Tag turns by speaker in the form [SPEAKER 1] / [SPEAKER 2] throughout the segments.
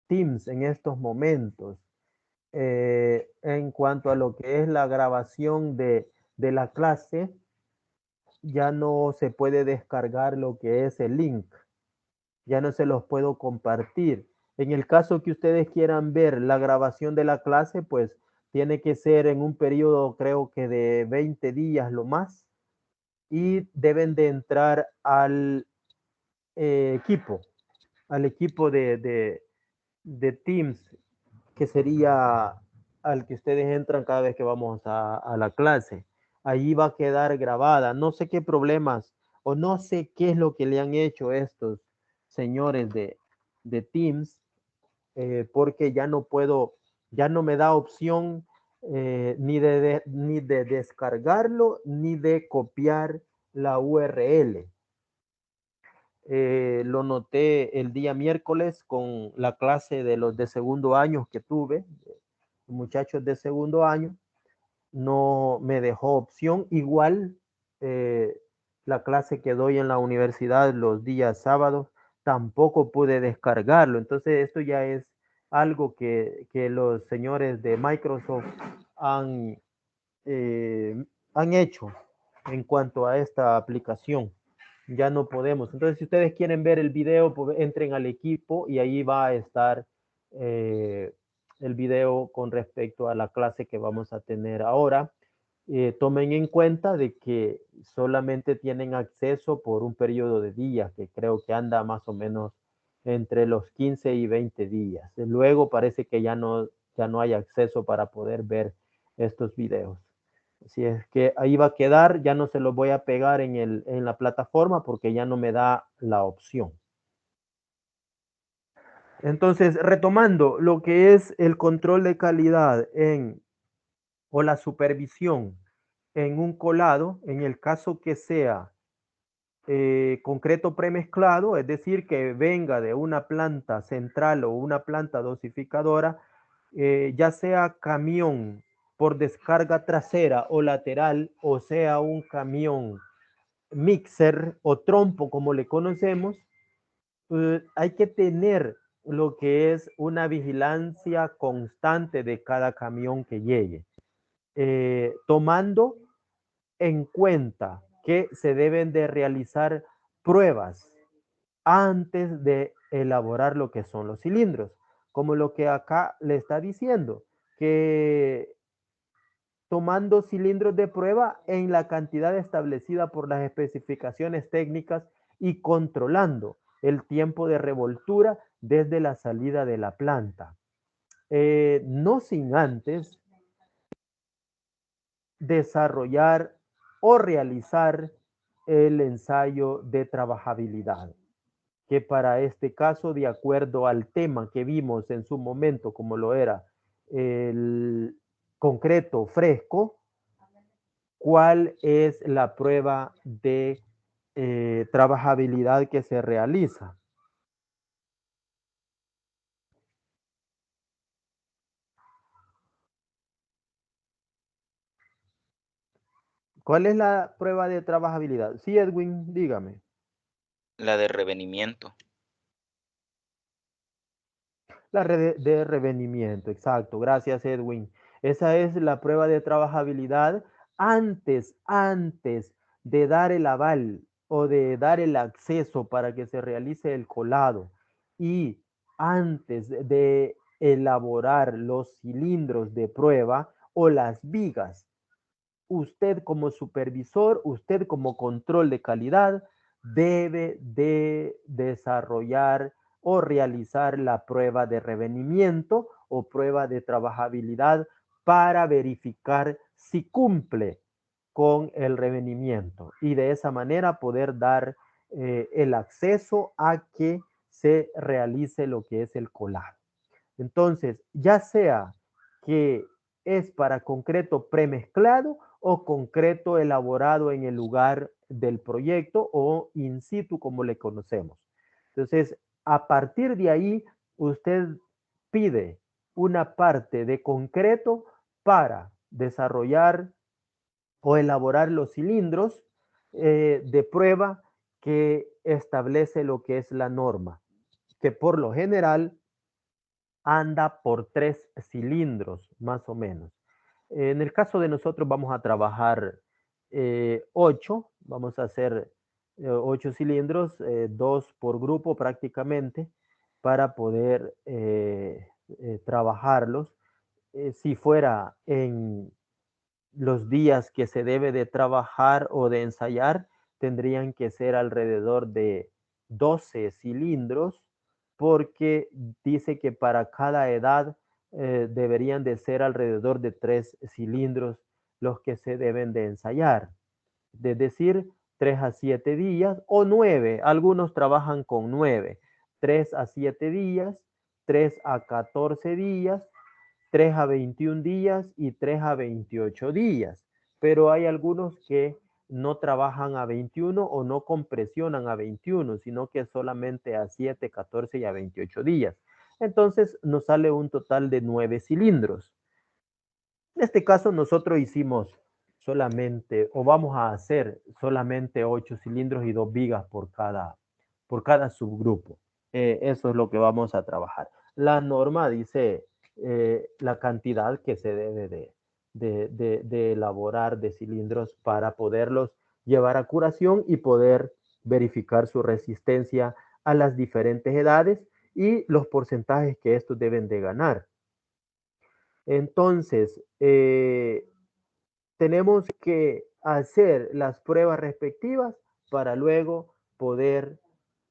[SPEAKER 1] Teams en estos momentos. En cuanto a lo que es la grabación de la clase, ya no se puede descargar lo que es el link, ya no se los puedo compartir. En el caso que ustedes quieran ver la grabación de la clase, pues tiene que ser en un periodo creo que de 20 días lo más, y deben de entrar al equipo, al equipo de Teams, que sería al que ustedes entran cada vez que vamos a la clase. Allí va a quedar grabada. No sé qué problemas o no sé qué es lo que le han hecho estos señores de Teams, porque ya no puedo, ya no me da opción ni de descargarlo ni de copiar la URL. Lo noté el día miércoles con la clase de los de segundo año que tuve, muchachos de segundo año, no me dejó opción. Igual eh, la clase que doy en la universidad los días sábados, tampoco pude descargarlo. Entonces esto ya es algo que los señores de Microsoft han, han hecho en cuanto a esta aplicación. Ya no podemos. Entonces, si ustedes quieren ver el video, pues entren al equipo y ahí va a estar el video con respecto a la clase que vamos a tener ahora. Tomen en cuenta de que solamente tienen acceso por un periodo de días, que creo que anda más o menos entre los 15 y 20 días. Luego parece que ya no hay acceso para poder ver estos videos. Así es que ahí va a quedar, ya no se los voy a pegar en la plataforma porque ya no me da la opción. Entonces, retomando lo que es el control de calidad o la supervisión en un colado, en el caso que sea concreto premezclado, es decir, que venga de una planta central o una planta dosificadora, ya sea camión por descarga trasera o lateral, o sea un camión mixer o trompo como le conocemos, hay que tener lo que es una vigilancia constante de cada camión que llegue, tomando en cuenta que se deben de realizar pruebas antes de elaborar lo que son los cilindros, como lo que acá le está diciendo, que tomando cilindros de prueba en la cantidad establecida por las especificaciones técnicas y controlando el tiempo de revoltura desde la salida de la planta. No sin antes desarrollar o realizar el ensayo de trabajabilidad, que para este caso, de acuerdo al tema que vimos en su momento, como lo era el concreto fresco, cuál es la prueba de trabajabilidad que se realiza. ¿Cuál es la prueba de trabajabilidad? Sí, Edwin, dígame.
[SPEAKER 2] La de revenimiento.
[SPEAKER 1] La red de revenimiento, exacto. Gracias, Edwin. Esa es la prueba de trabajabilidad antes de dar el aval o de dar el acceso para que se realice el colado y antes de elaborar los cilindros de prueba o las vigas. Usted como supervisor, usted como control de calidad, debe de desarrollar o realizar la prueba de revenimiento o prueba de trabajabilidad para verificar si cumple con el revenimiento y de esa manera poder dar el acceso a que se realice lo que es el colado. Entonces, ya sea que es para concreto premezclado o concreto elaborado en el lugar del proyecto o in situ como le conocemos. Entonces, a partir de ahí, usted pide una parte de concreto para desarrollar o elaborar los cilindros de prueba que establece lo que es la norma, que por lo general anda por 3 cilindros, más o menos. En el caso de nosotros vamos a trabajar 8, vamos a hacer 8 cilindros, 2 por grupo prácticamente, para poder trabajarlos. Si fuera en los días que se debe de trabajar o de ensayar, tendrían que ser alrededor de 12 cilindros, porque dice que para cada edad deberían de ser alrededor de 3 cilindros los que se deben de ensayar. Es decir, 3 a 7 días o 9. Algunos trabajan con 9. 3 a 7 días, 3 a 14 días, 3 a 21 días y 3 a 28 días. Pero hay algunos que no trabajan a 21 o no compresionan a 21, sino que solamente a 7, 14 y a 28 días. Entonces nos sale un total de 9 cilindros. En este caso nosotros hicimos solamente, o vamos a hacer solamente 8 cilindros y 2 vigas por cada subgrupo. Eso es lo que vamos a trabajar. La norma dice la cantidad que se debe de elaborar de cilindros para poderlos llevar a curación y poder verificar su resistencia a las diferentes edades y los porcentajes que estos deben de ganar. Entonces, tenemos que hacer las pruebas respectivas para luego poder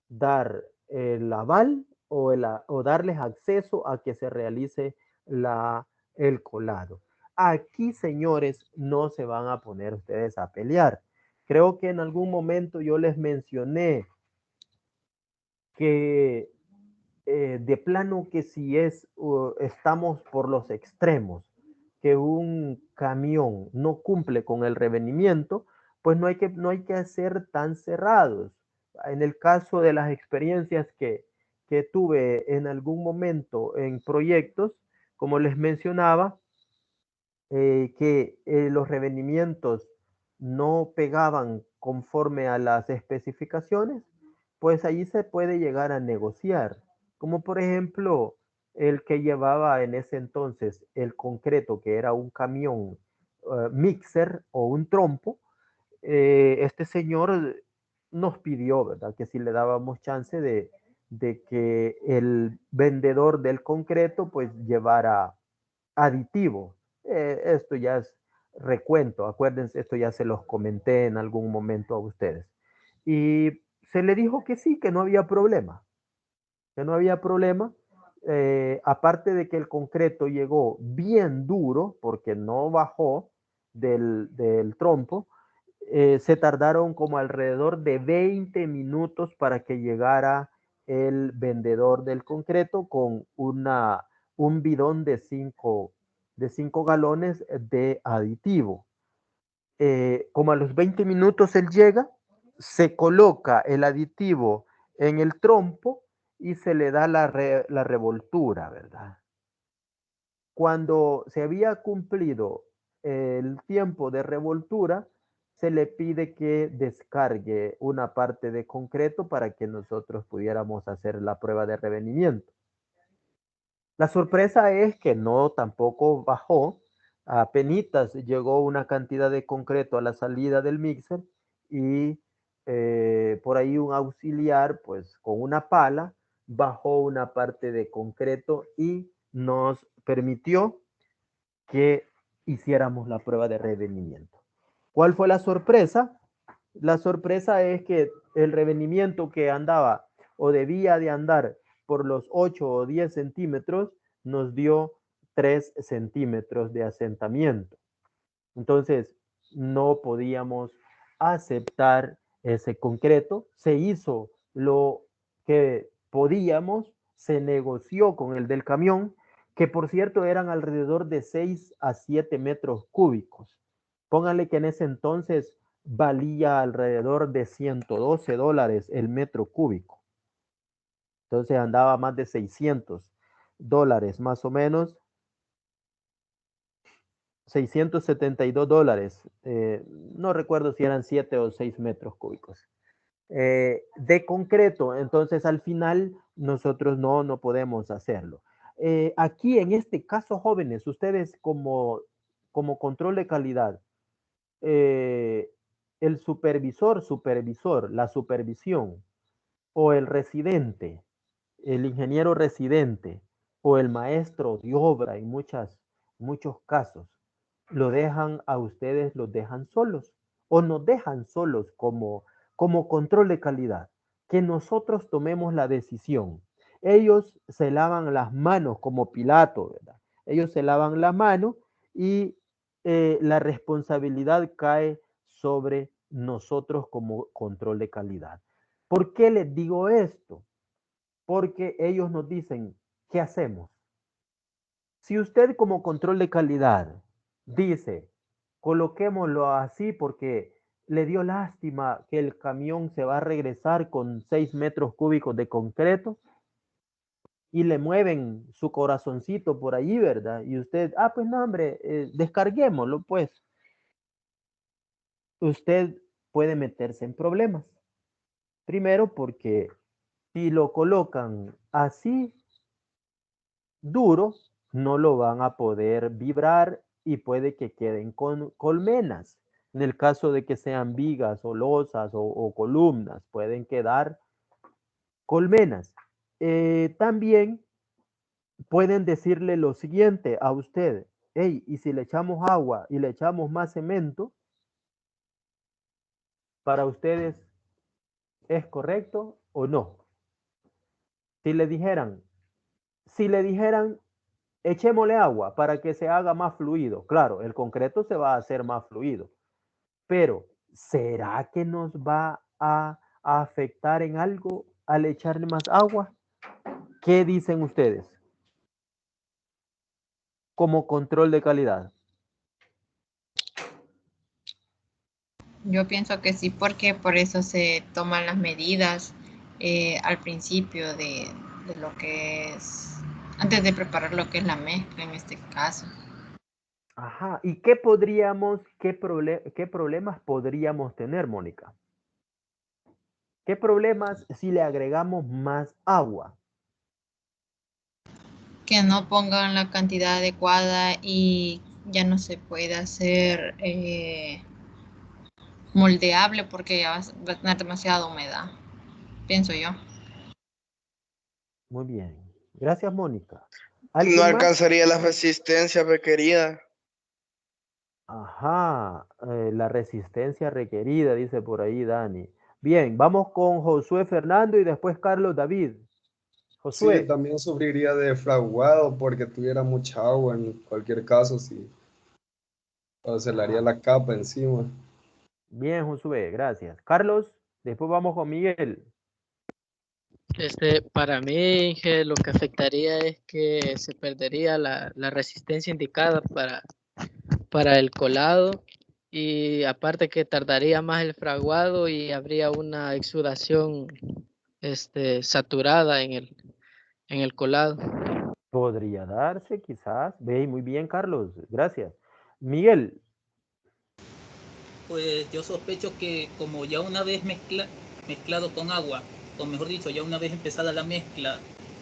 [SPEAKER 1] dar el aval o darles acceso a que se realice el colado. Aquí, señores, no se van a poner ustedes a pelear. Creo que en algún momento yo les mencioné que de plano que si estamos por los extremos, que un camión no cumple con el revenimiento, pues no hay que ser tan cerrados. En el caso de las experiencias que tuve en algún momento en proyectos, como les mencionaba, que los revenimientos no pegaban conforme a las especificaciones, pues allí se puede llegar a negociar. Como por ejemplo, el que llevaba en ese entonces el concreto, que era un camión mixer o un trompo, este señor nos pidió, ¿verdad? Que si le dábamos chance de que el vendedor del concreto pues llevara aditivo. Esto ya es recuento, acuérdense, esto ya se los comenté en algún momento a ustedes. Y se le dijo que sí, que no había problema, que no había problema. Aparte de que el concreto llegó bien duro, porque no bajó del trompo, se tardaron como alrededor de 20 minutos para que llegara el vendedor del concreto con un bidón de 5 galones de aditivo. Como a los 20 minutos él llega, se coloca el aditivo en el trompo y se le da la revoltura, ¿verdad? Cuando se había cumplido el tiempo de revoltura, se le pide que descargue una parte de concreto para que nosotros pudiéramos hacer la prueba de revenimiento. La sorpresa es que no tampoco bajó, apenitas llegó una cantidad de concreto a la salida del mixer y por ahí un auxiliar, pues con una pala, bajó una parte de concreto y nos permitió que hiciéramos la prueba de revenimiento. ¿Cuál fue la sorpresa? La sorpresa es que el revenimiento que andaba o debía de andar por los 8 o 10 centímetros nos dio 3 centímetros de asentamiento. Entonces, no podíamos aceptar ese concreto. Se hizo lo que podíamos, se negoció con el del camión, que por cierto eran alrededor de 6 a 7 metros cúbicos. Pónganle que en ese entonces valía alrededor de $112 el metro cúbico. Entonces andaba más de $600 más o menos, $672. No recuerdo si eran 7 o 6 metros cúbicos. De concreto, entonces al final nosotros no podemos hacerlo. Aquí en este caso, jóvenes, ustedes como control de calidad, el supervisor, la supervisión o el residente, el ingeniero residente o el maestro de obra en muchos casos, lo dejan a ustedes, los dejan solos o nos dejan solos como control de calidad, que nosotros tomemos la decisión. Ellos se lavan las manos como Pilato, ¿verdad? Ellos se lavan la mano y la responsabilidad cae sobre nosotros como control de calidad. ¿Por qué les digo esto? Porque ellos nos dicen, ¿qué hacemos? Si usted como control de calidad dice, coloquémoslo así porque le dio lástima que el camión se va a regresar con 6 metros cúbicos de concreto y le mueven su corazoncito por allí, ¿verdad? Y usted, pues no, hombre, descarguémoslo, pues. Usted puede meterse en problemas. Primero porque si lo colocan así duro, no lo van a poder vibrar y puede que queden con colmenas. En el caso de que sean vigas o losas o columnas, pueden quedar colmenas. También pueden decirle lo siguiente a usted, hey, y si le echamos agua y le echamos más cemento, para ustedes es correcto o no. Si le dijeran, si le dijeran, echémosle agua para que se haga más fluido. Claro, el concreto se va a hacer más fluido, pero ¿será que nos va a afectar en algo al echarle más agua? ¿Qué dicen ustedes como control de calidad?
[SPEAKER 3] Yo pienso que sí, porque por eso se toman las medidas al principio de lo que es, antes de preparar lo que es la mezcla en este caso.
[SPEAKER 1] Ajá, ¿y qué problemas podríamos tener, Mónica? ¿Qué problemas si le agregamos más agua?
[SPEAKER 3] Que no pongan la cantidad adecuada y ya no se puede hacer moldeable porque ya va a tener demasiada humedad, pienso yo.
[SPEAKER 1] Muy bien. Gracias, Mónica.
[SPEAKER 4] No
[SPEAKER 1] ¿Alguien más?
[SPEAKER 4] alcanzaría la resistencia requerida.
[SPEAKER 1] Ajá, la resistencia requerida, dice por ahí Dani. Bien, vamos con Josué Fernando y después Carlos David.
[SPEAKER 5] Sí,
[SPEAKER 1] Josué.
[SPEAKER 5] también sufriría de fraguado porque tuviera mucha agua en cualquier caso, si o se le haría
[SPEAKER 1] Ajá.
[SPEAKER 5] la capa encima.
[SPEAKER 1] Bien, Josué, gracias. Carlos, después vamos con Miguel.
[SPEAKER 6] Para mí, que lo que afectaría es que se perdería la resistencia indicada para el colado, y aparte que tardaría más el fraguado y habría una exudación saturada en el colado.
[SPEAKER 1] Podría darse, quizás. Ve, muy bien, Carlos, gracias. Miguel.
[SPEAKER 7] Pues yo sospecho que como ya una vez mezclado con agua, o mejor dicho, ya una vez empezada la mezcla,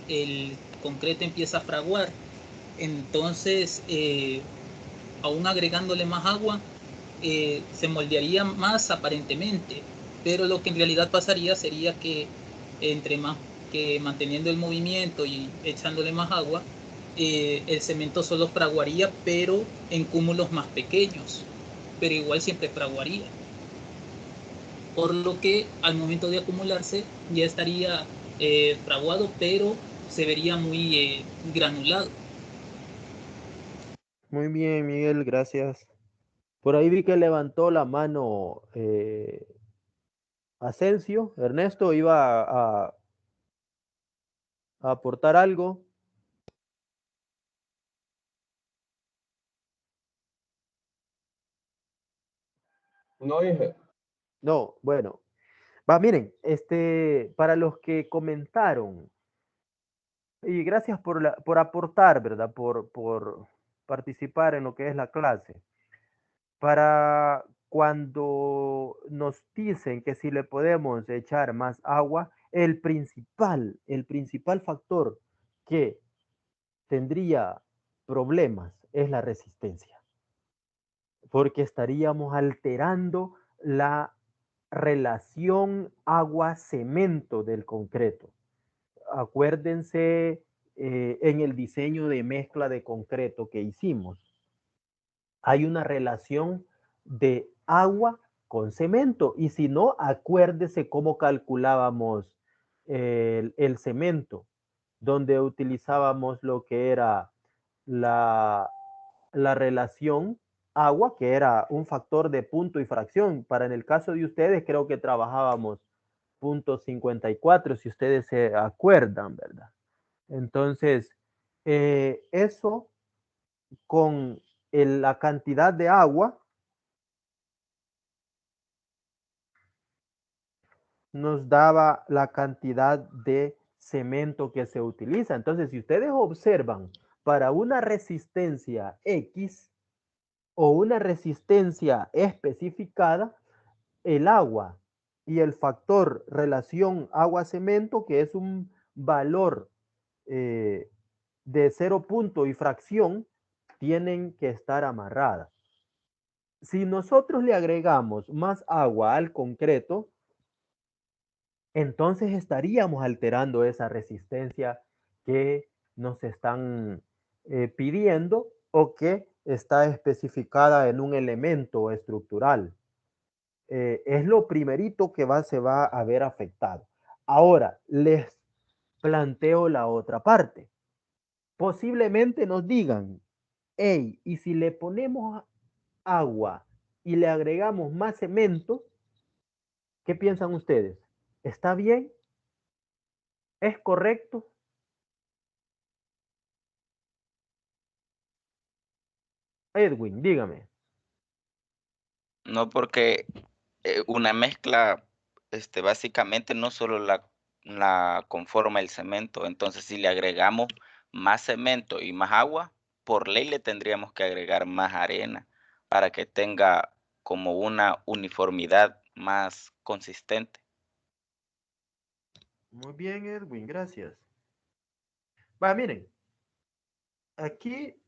[SPEAKER 7] el concreto empieza a fraguar, entonces aún agregándole más agua, se moldearía más aparentemente, pero lo que en realidad pasaría sería que entre más que manteniendo el movimiento y echándole más agua, el cemento solo fraguaría, pero en cúmulos más pequeños, pero igual siempre fraguaría. Por lo que al momento de acumularse ya estaría fraguado, pero se vería muy granulado.
[SPEAKER 1] Muy bien, Miguel, gracias. Por ahí vi que levantó la mano Asensio. Ernesto iba a aportar algo.
[SPEAKER 5] No dije.
[SPEAKER 1] No, bueno. Va, miren, para los que comentaron, y gracias por aportar, ¿verdad? Por participar en lo que es la clase. Para cuando nos dicen que si le podemos echar más agua, el principal factor que tendría problemas es la resistencia, porque estaríamos alterando la relación agua-cemento del concreto. Acuérdense en el diseño de mezcla de concreto que hicimos, hay una relación de agua con cemento, y si no, acuérdese cómo calculábamos el cemento, donde utilizábamos lo que era la relación agua, que era un factor de punto y fracción. Para en el caso de ustedes, creo que trabajábamos 0.54, si ustedes se acuerdan, ¿verdad? Entonces, eso con la cantidad de agua nos daba la cantidad de cemento que se utiliza. Entonces, si ustedes observan, para una resistencia X o una resistencia especificada, el agua y el factor relación agua-cemento, que es un valor de 0 punto y fracción, tienen que estar amarradas. Si nosotros le agregamos más agua al concreto, entonces estaríamos alterando esa resistencia que nos están pidiendo o que está especificada en un elemento estructural. Es lo primerito que se va a ver afectado. Ahora, les planteo la otra parte. Posiblemente nos digan, hey, y si le ponemos agua y le agregamos más cemento, ¿qué piensan ustedes? ¿Está bien? ¿Es correcto? Edwin, dígame.
[SPEAKER 2] No, porque una mezcla, básicamente no solo la conforma el cemento. Entonces, si le agregamos más cemento y más agua, por ley le tendríamos que agregar más arena para que tenga como una uniformidad más consistente.
[SPEAKER 1] Muy bien, Edwin, gracias. Va, miren, aquí,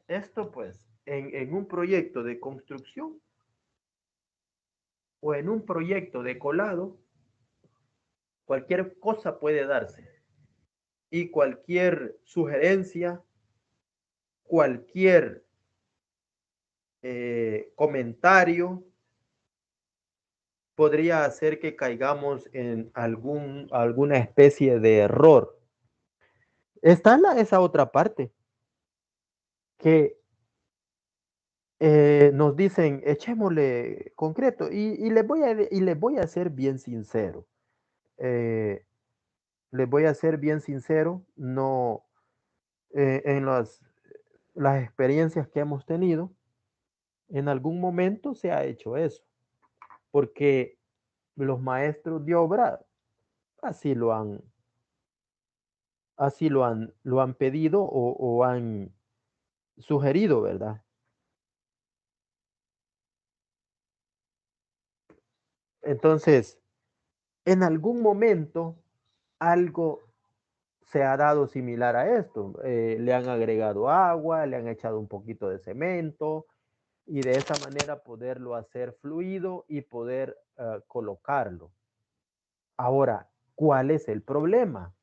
[SPEAKER 1] esto pues, en un proyecto de construcción o en un proyecto de colado, cualquier cosa puede darse. Y cualquier sugerencia, cualquier comentario podría hacer que caigamos en alguna especie de error. Está esa otra parte que nos dicen, echémosle concreto, y les voy a ser bien sincero. Les voy a ser bien sincero, no en las experiencias que hemos tenido, en algún momento se ha hecho eso, porque los maestros de obra así lo han pedido o han sugerido, ¿verdad? Entonces, en algún momento algo se ha dado similar a esto. Le han agregado agua, le han echado un poquito de cemento y de esa manera poderlo hacer fluido y poder colocarlo. Ahora, ¿cuál es el problema?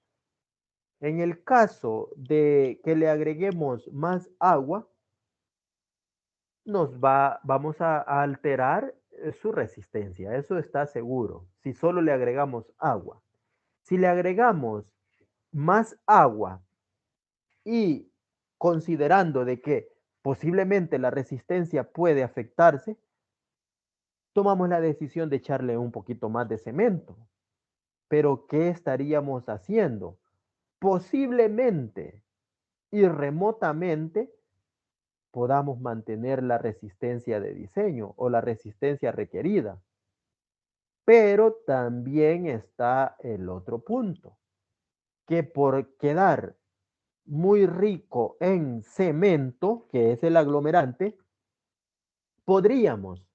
[SPEAKER 1] En el caso de que le agreguemos más agua, vamos a alterar su resistencia, eso está seguro, si solo le agregamos agua. Si le agregamos más agua y considerando de que posiblemente la resistencia puede afectarse, tomamos la decisión de echarle un poquito más de cemento. Pero ¿qué estaríamos haciendo? Posiblemente y remotamente podamos mantener la resistencia de diseño o la resistencia requerida. Pero también está el otro punto, que por quedar muy rico en cemento, que es el aglomerante, podríamos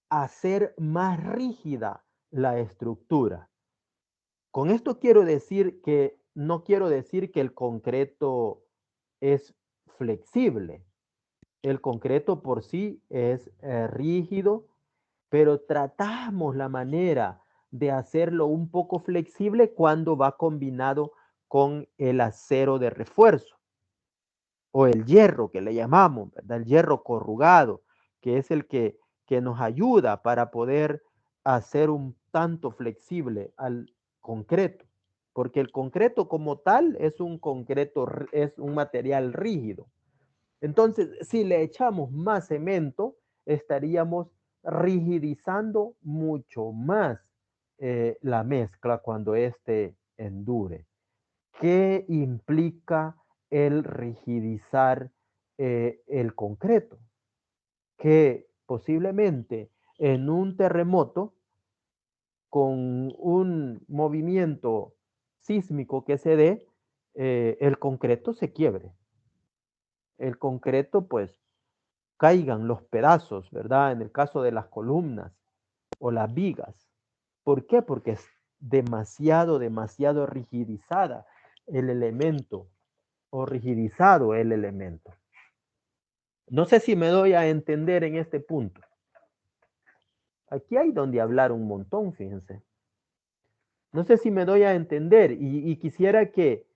[SPEAKER 1] hacer más rígida la estructura. Con esto quiero decir que no quiero decir que el concreto es flexible. El concreto por sí es rígido, pero tratamos la manera de hacerlo un poco flexible cuando va combinado con el acero de refuerzo o el hierro que le llamamos, ¿verdad? El hierro corrugado, que es el que nos ayuda para poder hacer un tanto flexible al concreto, porque el concreto como tal es un concreto, es un material rígido. Entonces, si le echamos más cemento, estaríamos rigidizando mucho más la mezcla cuando éste endure. ¿Qué implica el rigidizar el concreto? Que posiblemente en un terremoto, con un movimiento sísmico que se dé, el concreto se quiebre. El concreto, pues, caigan los pedazos, ¿verdad? En el caso de las columnas o las vigas. ¿Por qué? Porque es demasiado rigidizada el elemento o rigidizado el elemento. No sé si me doy a entender en este punto. Aquí hay donde hablar un montón, fíjense. No sé si me doy a entender y quisiera que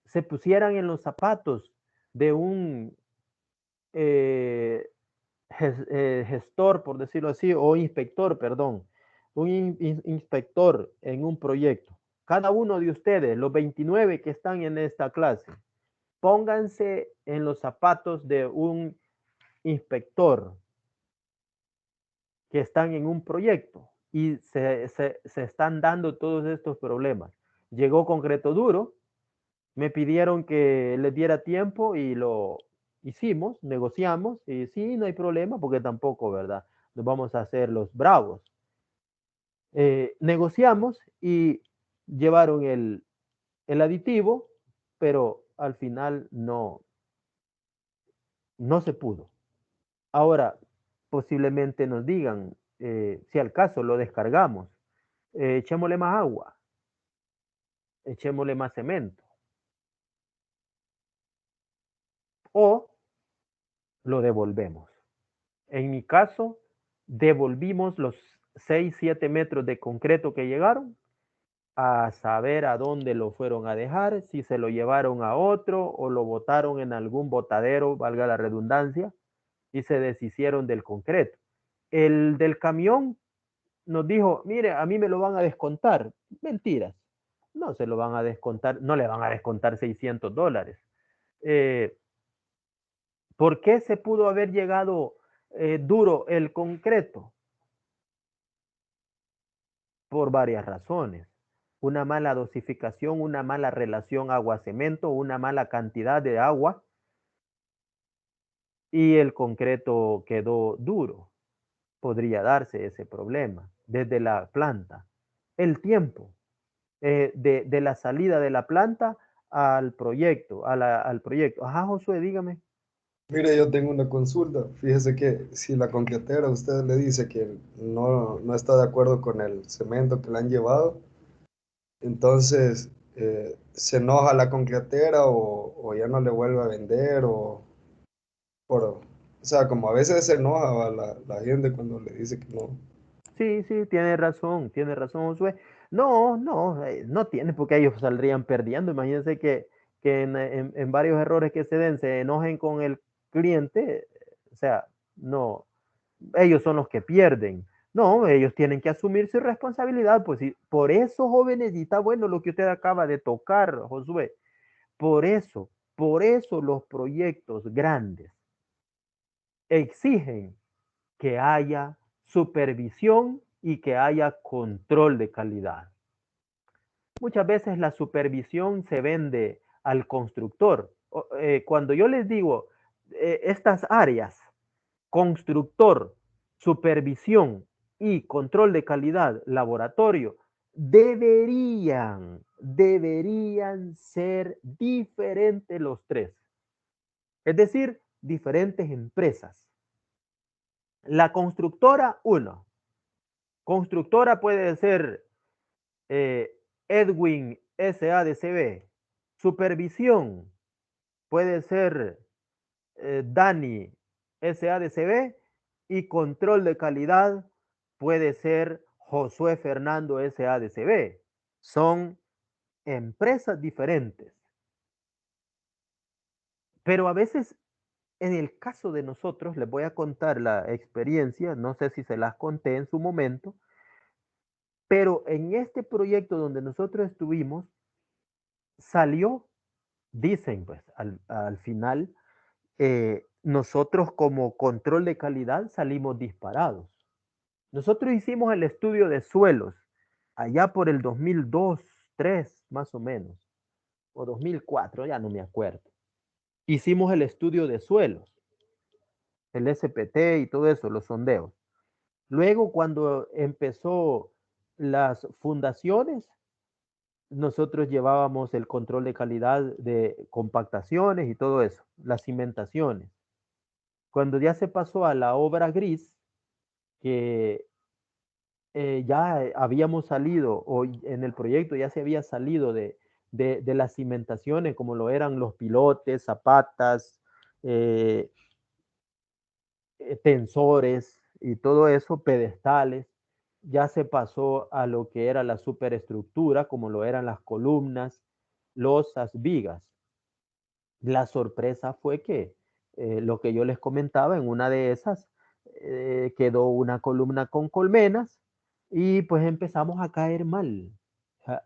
[SPEAKER 1] se pusieran en los zapatos de un gestor, por decirlo así, o inspector, perdón, un inspector en un proyecto. Cada uno de ustedes, los 29 que están en esta clase, pónganse en los zapatos de un inspector que están en un proyecto y se están dando todos estos problemas. Llegó concreto duro, me pidieron que les diera tiempo y lo hicimos, negociamos y sí, no hay problema porque tampoco, ¿verdad? Nos vamos a hacer los bravos. Negociamos y llevaron el aditivo, pero al final no se pudo. Ahora, posiblemente nos digan, si al caso lo descargamos, echémosle más agua, echémosle más cemento. O lo devolvemos. En mi caso, devolvimos los 6, 7 metros de concreto que llegaron a saber a dónde lo fueron a dejar, si se lo llevaron a otro o lo botaron en algún botadero, valga la redundancia, y se deshicieron del concreto. El del camión nos dijo, mire, a mí me lo van a descontar. Mentiras, no se lo van a descontar, no le van a descontar $600. ¿Por qué se pudo haber llegado duro el concreto? Por varias razones. Una mala dosificación, una mala relación agua-cemento, una mala cantidad de agua y el concreto quedó duro. Podría darse ese problema desde la planta. El tiempo de la salida de la planta al proyecto, al proyecto. Ajá, Josué, dígame.
[SPEAKER 5] Mire, yo tengo una consulta. Fíjese que si la concretera usted le dice que no está de acuerdo con el cemento que le han llevado, entonces se enoja la concretera o ya no le vuelve a vender o sea, como a veces se enoja la gente cuando le dice que no.
[SPEAKER 1] Sí, tiene razón, Josué. No tiene porque ellos saldrían perdiendo. Imagínense que en varios errores que se den se enojen con el cliente, o sea, no, ellos son los que pierden. No, ellos tienen que asumir su responsabilidad, pues sí, por eso, jóvenes, y está bueno lo que usted acaba de tocar, Josué, por eso los proyectos grandes exigen que haya supervisión y que haya control de calidad. Muchas veces la supervisión se vende al constructor. Cuando yo les digo estas áreas, constructor, supervisión y control de calidad, laboratorio, deberían ser diferentes los tres. Es decir, diferentes empresas. La constructora, uno. Constructora puede ser Edwin SADCB. Supervisión puede ser Dani SADCB y control de calidad puede ser Josué Fernando SADCB. Son empresas diferentes. Pero a veces, en el caso de nosotros, les voy a contar la experiencia, no sé si se las conté en su momento, pero en este proyecto donde nosotros estuvimos, salió, dicen pues al final, nosotros como control de calidad salimos disparados. Nosotros hicimos el estudio de suelos allá por el 2002, 2003 más o menos, o 2004, ya no me acuerdo. Hicimos el estudio de suelos, el SPT y todo eso, los sondeos. Luego, cuando empezó las fundaciones, nosotros llevábamos el control de calidad de compactaciones y todo eso, las cimentaciones. Cuando ya se pasó a la obra gris, que ya habíamos salido, o en el proyecto ya se había salido de las cimentaciones, como lo eran los pilotes, zapatas, tensores y todo eso, pedestales, ya se pasó a lo que era la superestructura, como lo eran las columnas, losas, vigas. La sorpresa fue que lo que yo les comentaba, en una de esas quedó una columna con colmenas y pues empezamos a caer mal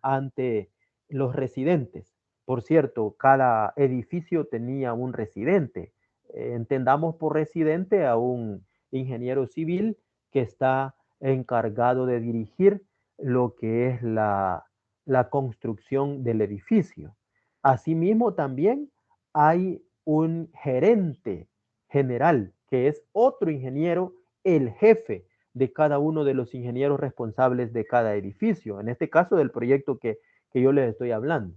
[SPEAKER 1] ante los residentes. Por cierto, cada edificio tenía un residente. Entendamos por residente a un ingeniero civil que está encargado de dirigir lo que es la construcción del edificio. Asimismo, también hay un gerente general, que es otro ingeniero, el jefe de cada uno de los ingenieros responsables de cada edificio, en este caso del proyecto que yo les estoy hablando.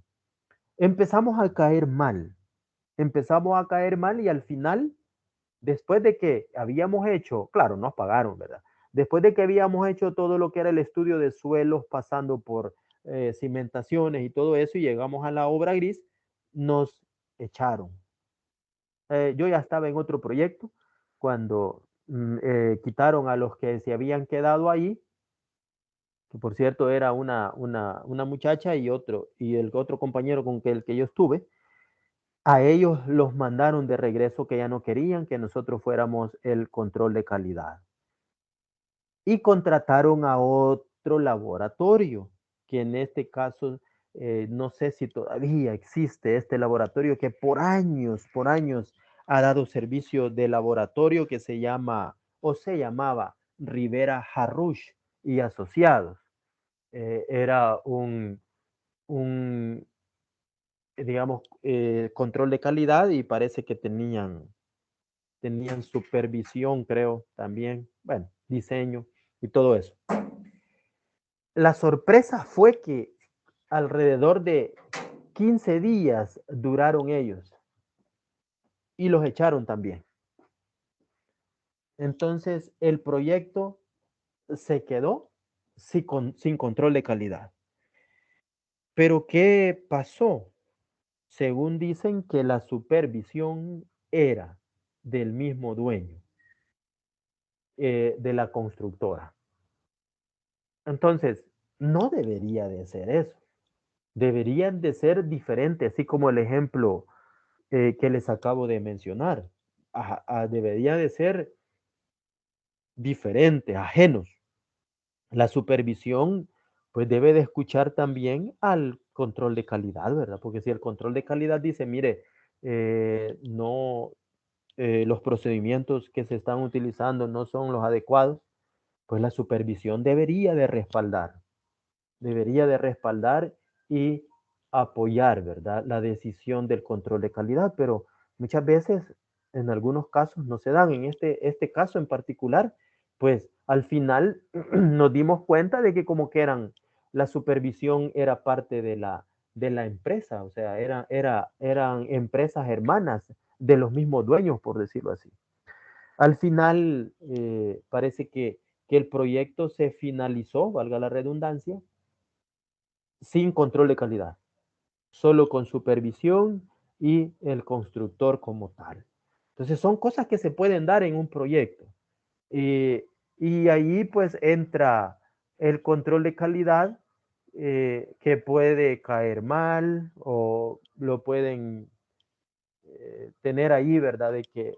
[SPEAKER 1] Empezamos a caer mal y al final, después de que habíamos hecho, claro, nos pagaron, ¿verdad? Después de que habíamos hecho todo lo que era el estudio de suelos, pasando por cimentaciones y todo eso, y llegamos a la obra gris, nos echaron. Yo ya estaba en otro proyecto cuando quitaron a los que se habían quedado ahí, que por cierto era una muchacha y el otro compañero con el que yo estuve. A ellos los mandaron de regreso, que ya no querían que nosotros fuéramos el control de calidad. Y contrataron a otro laboratorio, que en este caso no sé si todavía existe este laboratorio, que por años ha dado servicio de laboratorio, que se llama o se llamaba Rivera Harruch y Asociados. Era un digamos, control de calidad, y parece que tenían supervisión, creo, también, bueno, diseño y todo eso. La sorpresa fue que alrededor de 15 días duraron ellos y los echaron también. Entonces, el proyecto se quedó sin control de calidad. Pero ¿qué pasó? Según dicen que la supervisión era del mismo dueño de la constructora. Entonces, no debería de ser eso. Deberían de ser diferentes, así como el ejemplo que les acabo de mencionar. Debería de ser diferentes, ajenos. La supervisión, pues debe de escuchar también al control de calidad, ¿verdad? Porque si el control de calidad dice, mire, no, los procedimientos que se están utilizando no son los adecuados, pues la supervisión debería de respaldar y apoyar, ¿verdad?, la decisión del control de calidad, pero muchas veces, en algunos casos, no se dan. En este caso en particular, pues al final nos dimos cuenta de que como que la supervisión era parte de la empresa, o sea, eran empresas hermanas de los mismos dueños, por decirlo así. Al final, parece que el proyecto se finalizó, valga la redundancia, sin control de calidad. solo con supervisión y el constructor como tal. Entonces son cosas que se pueden dar en un proyecto. Y ahí pues entra el control de calidad, que puede caer mal o lo pueden tener ahí, ¿verdad? De que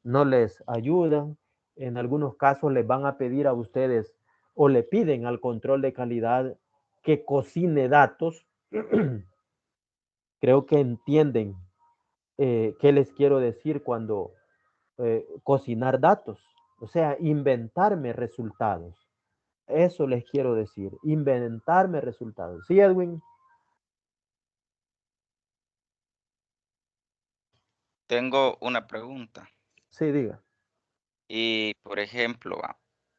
[SPEAKER 1] no les ayudan. En algunos casos les van a pedir a ustedes o le piden al control de calidad que cocine datos. Creo que entienden qué les quiero decir cuando cocinar datos, o sea, inventarme resultados. Eso les quiero decir, inventarme resultados. ¿Sí, Edwin?
[SPEAKER 2] Tengo una pregunta.
[SPEAKER 1] Sí, diga.
[SPEAKER 2] Y, por ejemplo,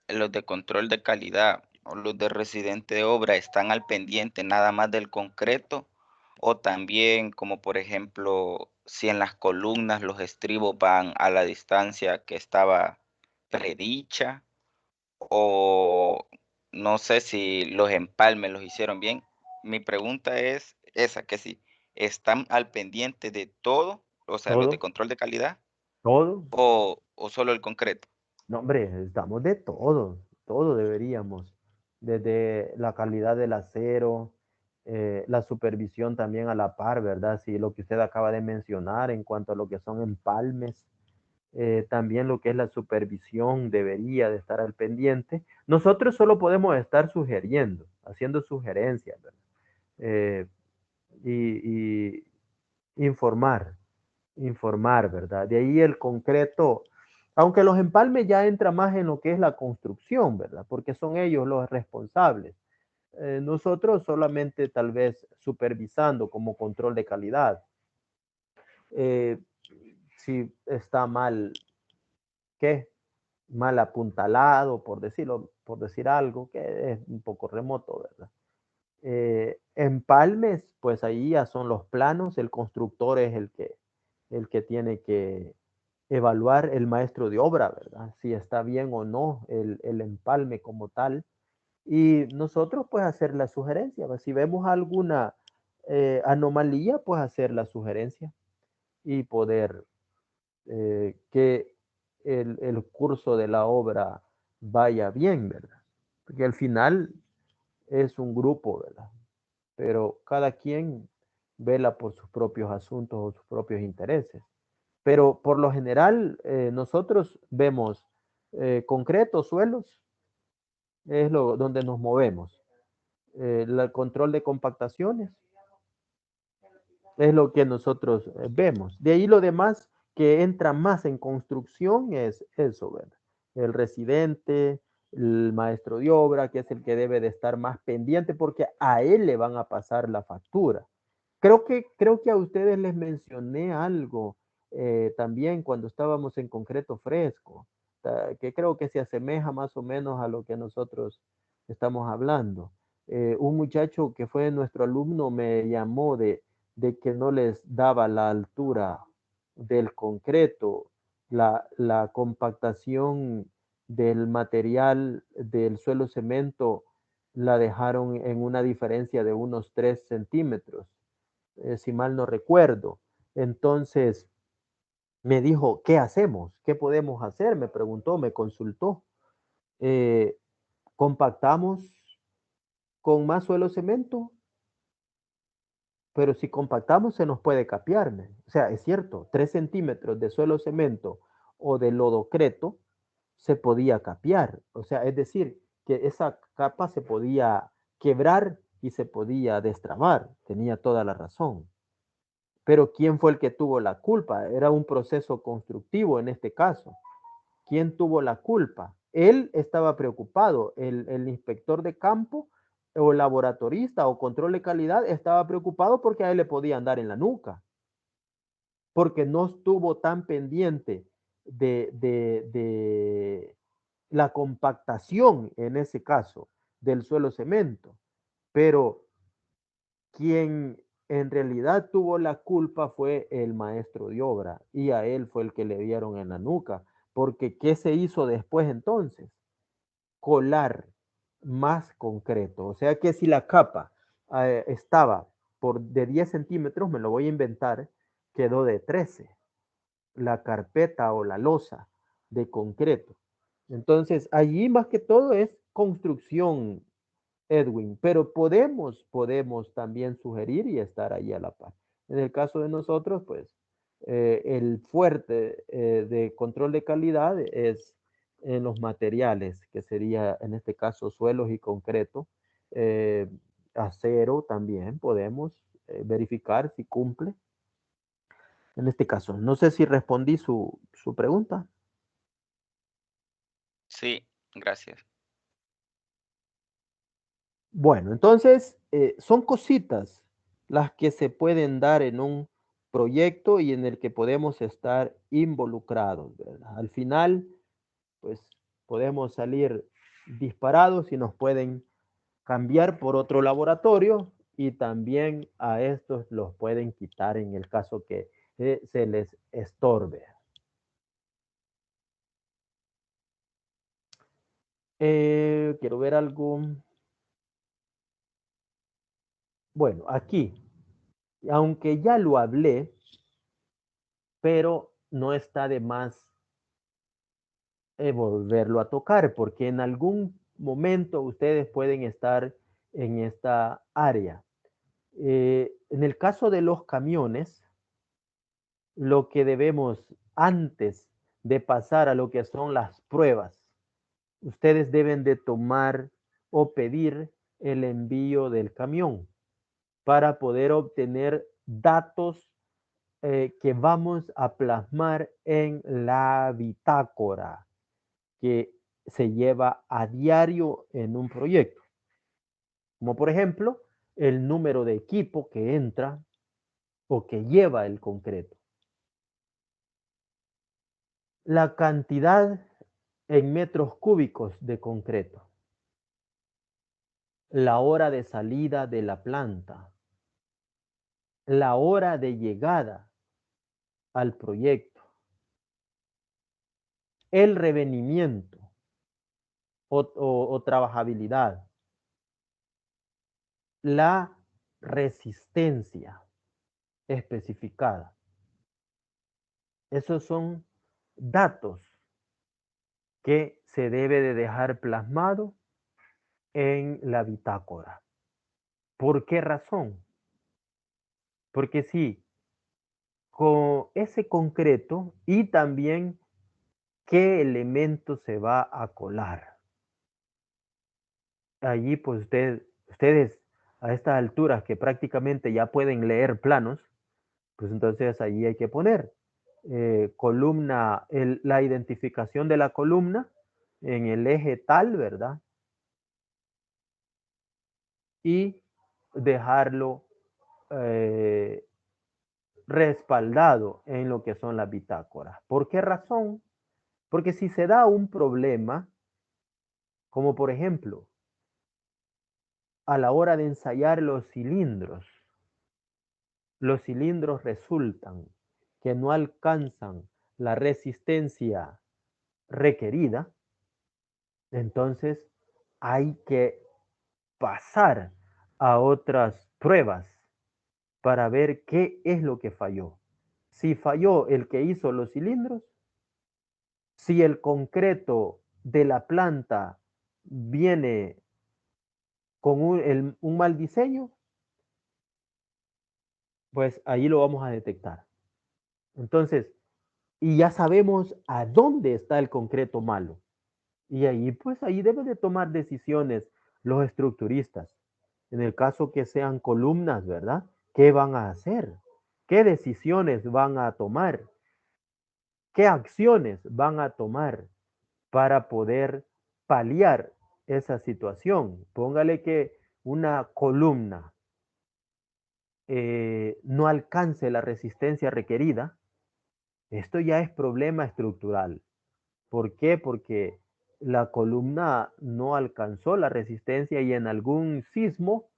[SPEAKER 2] los de control de calidad o los de residente de obra están al pendiente nada más del concreto, o también, como por ejemplo, si en las columnas los estribos van a la distancia que estaba predicha, o no sé si los empalmes los hicieron bien. Mi pregunta es esa, que si están al pendiente de todo, o sea, los de
[SPEAKER 1] Todo,
[SPEAKER 2] control de calidad,
[SPEAKER 1] todo.
[SPEAKER 2] o solo el concreto.
[SPEAKER 1] No, hombre, estamos de todo, todo deberíamos. Desde la calidad del acero, la supervisión también a la par, ¿verdad? Si lo que usted acaba de mencionar en cuanto a lo que son empalmes, también lo que es la supervisión debería de estar al pendiente. Nosotros solo podemos estar sugiriendo, haciendo sugerencias, ¿verdad? Eh, y informar, informar, ¿verdad? De ahí el concreto, aunque los empalmes ya entra más en lo que es la construcción, ¿verdad? Porque son ellos los responsables. Nosotros solamente tal vez supervisando como control de calidad. Eh, si está mal, ¿qué? Mal apuntalado, por decirlo, por decir algo que es un poco remoto, ¿verdad? Empalmes, pues ahí ya son los planos, el constructor es el que tiene que evaluar, el maestro de obra, ¿verdad? Si está bien o no el empalme como tal. Y nosotros pues hacer la sugerencia, ¿verdad? Si vemos alguna anomalía, pues hacer la sugerencia y poder que el curso de la obra vaya bien, ¿verdad? Porque al final es un grupo, ¿verdad? Pero cada quien vela por sus propios asuntos o sus propios intereses. Pero por lo general, nosotros vemos concretos, suelos, es lo donde nos movemos. El control de compactaciones es lo que nosotros vemos. De ahí lo demás que entra más en construcción es eso, ¿verdad? El residente, el maestro de obra, que es el que debe de estar más pendiente porque a él le van a pasar la factura. Creo que a ustedes les mencioné algo también cuando estábamos en concreto fresco, que creo que se asemeja más o menos a lo que nosotros estamos hablando. Un muchacho que fue nuestro alumno me llamó de que no les daba la altura del concreto, la compactación del material del suelo cemento la dejaron en una diferencia de unos 3 centímetros, si mal no recuerdo. Entonces me dijo, ¿qué hacemos? ¿Qué podemos hacer? Me preguntó, me consultó. Eh, ¿Compactamos con más suelo cemento? Pero si compactamos se nos puede capear. O sea, es cierto, 3 centímetros de suelo cemento o de lodocreto se podía capear. O sea, es decir, que esa capa se podía quebrar y se podía destrabar. Tenía toda la razón. Pero ¿quién fue el que tuvo la culpa? Era un proceso constructivo en este caso. ¿Quién tuvo la culpa? Él estaba preocupado. El inspector de campo o laboratorista o control de calidad estaba preocupado porque a él le podían dar en la nuca. Porque no estuvo tan pendiente de la compactación, en ese caso, del suelo cemento. Pero quien en realidad tuvo la culpa fue el maestro de obra y a él fue el que le dieron en la nuca. Porque ¿qué se hizo después entonces? Colar más concreto. O sea que si la capa estaba de 10 centímetros, me lo voy a inventar, quedó de 13. La carpeta o la losa de concreto. Entonces, allí más que todo es construcción, Edwin, pero podemos también sugerir y estar ahí a la par. En el caso de nosotros, pues, el fuerte de control de calidad es en los materiales, que sería en este caso suelos y concreto. Acero también podemos verificar si cumple. En este caso, no sé si respondí su pregunta.
[SPEAKER 2] Sí, gracias.
[SPEAKER 1] Bueno, entonces son cositas las que se pueden dar en un proyecto y en el que podemos estar involucrados, ¿verdad? Al final, pues podemos salir disparados y nos pueden cambiar por otro laboratorio y también a estos los pueden quitar en el caso que se les estorbe. Quiero ver algo. Bueno, aquí, aunque ya lo hablé, pero no está de más volverlo a tocar, porque en algún momento ustedes pueden estar en esta área. En el caso de los camiones, lo que debemos antes de pasar a lo que son las pruebas, ustedes deben de tomar o pedir el envío del camión para poder obtener datos que vamos a plasmar en la bitácora que se lleva a diario en un proyecto. Como por ejemplo, el número de equipo que entra o que lleva el concreto. La cantidad en metros cúbicos de concreto. La hora de salida de la planta. La hora de llegada al proyecto. El revenimiento o trabajabilidad. La resistencia especificada. Esos son datos que se debe de dejar plasmado en la bitácora. ¿Por qué razón? Porque si con ese concreto y también qué elemento se va a colar. Allí pues ustedes a estas alturas que prácticamente ya pueden leer planos, pues entonces allí hay que poner columna, la identificación de la columna en el eje tal, ¿verdad? Y dejarlo respaldado en lo que son las bitácoras. ¿Por qué razón? Porque si se da un problema, como por ejemplo, a la hora de ensayar los cilindros resultan que no alcanzan la resistencia requerida, entonces hay que pasar a otras pruebas para ver qué es lo que falló. Si falló el que hizo los cilindros, si el concreto de la planta viene con un mal diseño, pues ahí lo vamos a detectar. Entonces, y ya sabemos a dónde está el concreto malo. Y ahí, pues ahí deben de tomar decisiones los estructuristas. En el caso que sean columnas, ¿verdad? ¿Qué van a hacer? ¿Qué decisiones van a tomar? ¿Qué acciones van a tomar para poder paliar esa situación? Póngale que una columna no alcance la resistencia requerida. Esto ya es problema estructural. ¿Por qué? Porque la columna no alcanzó la resistencia y en algún sismo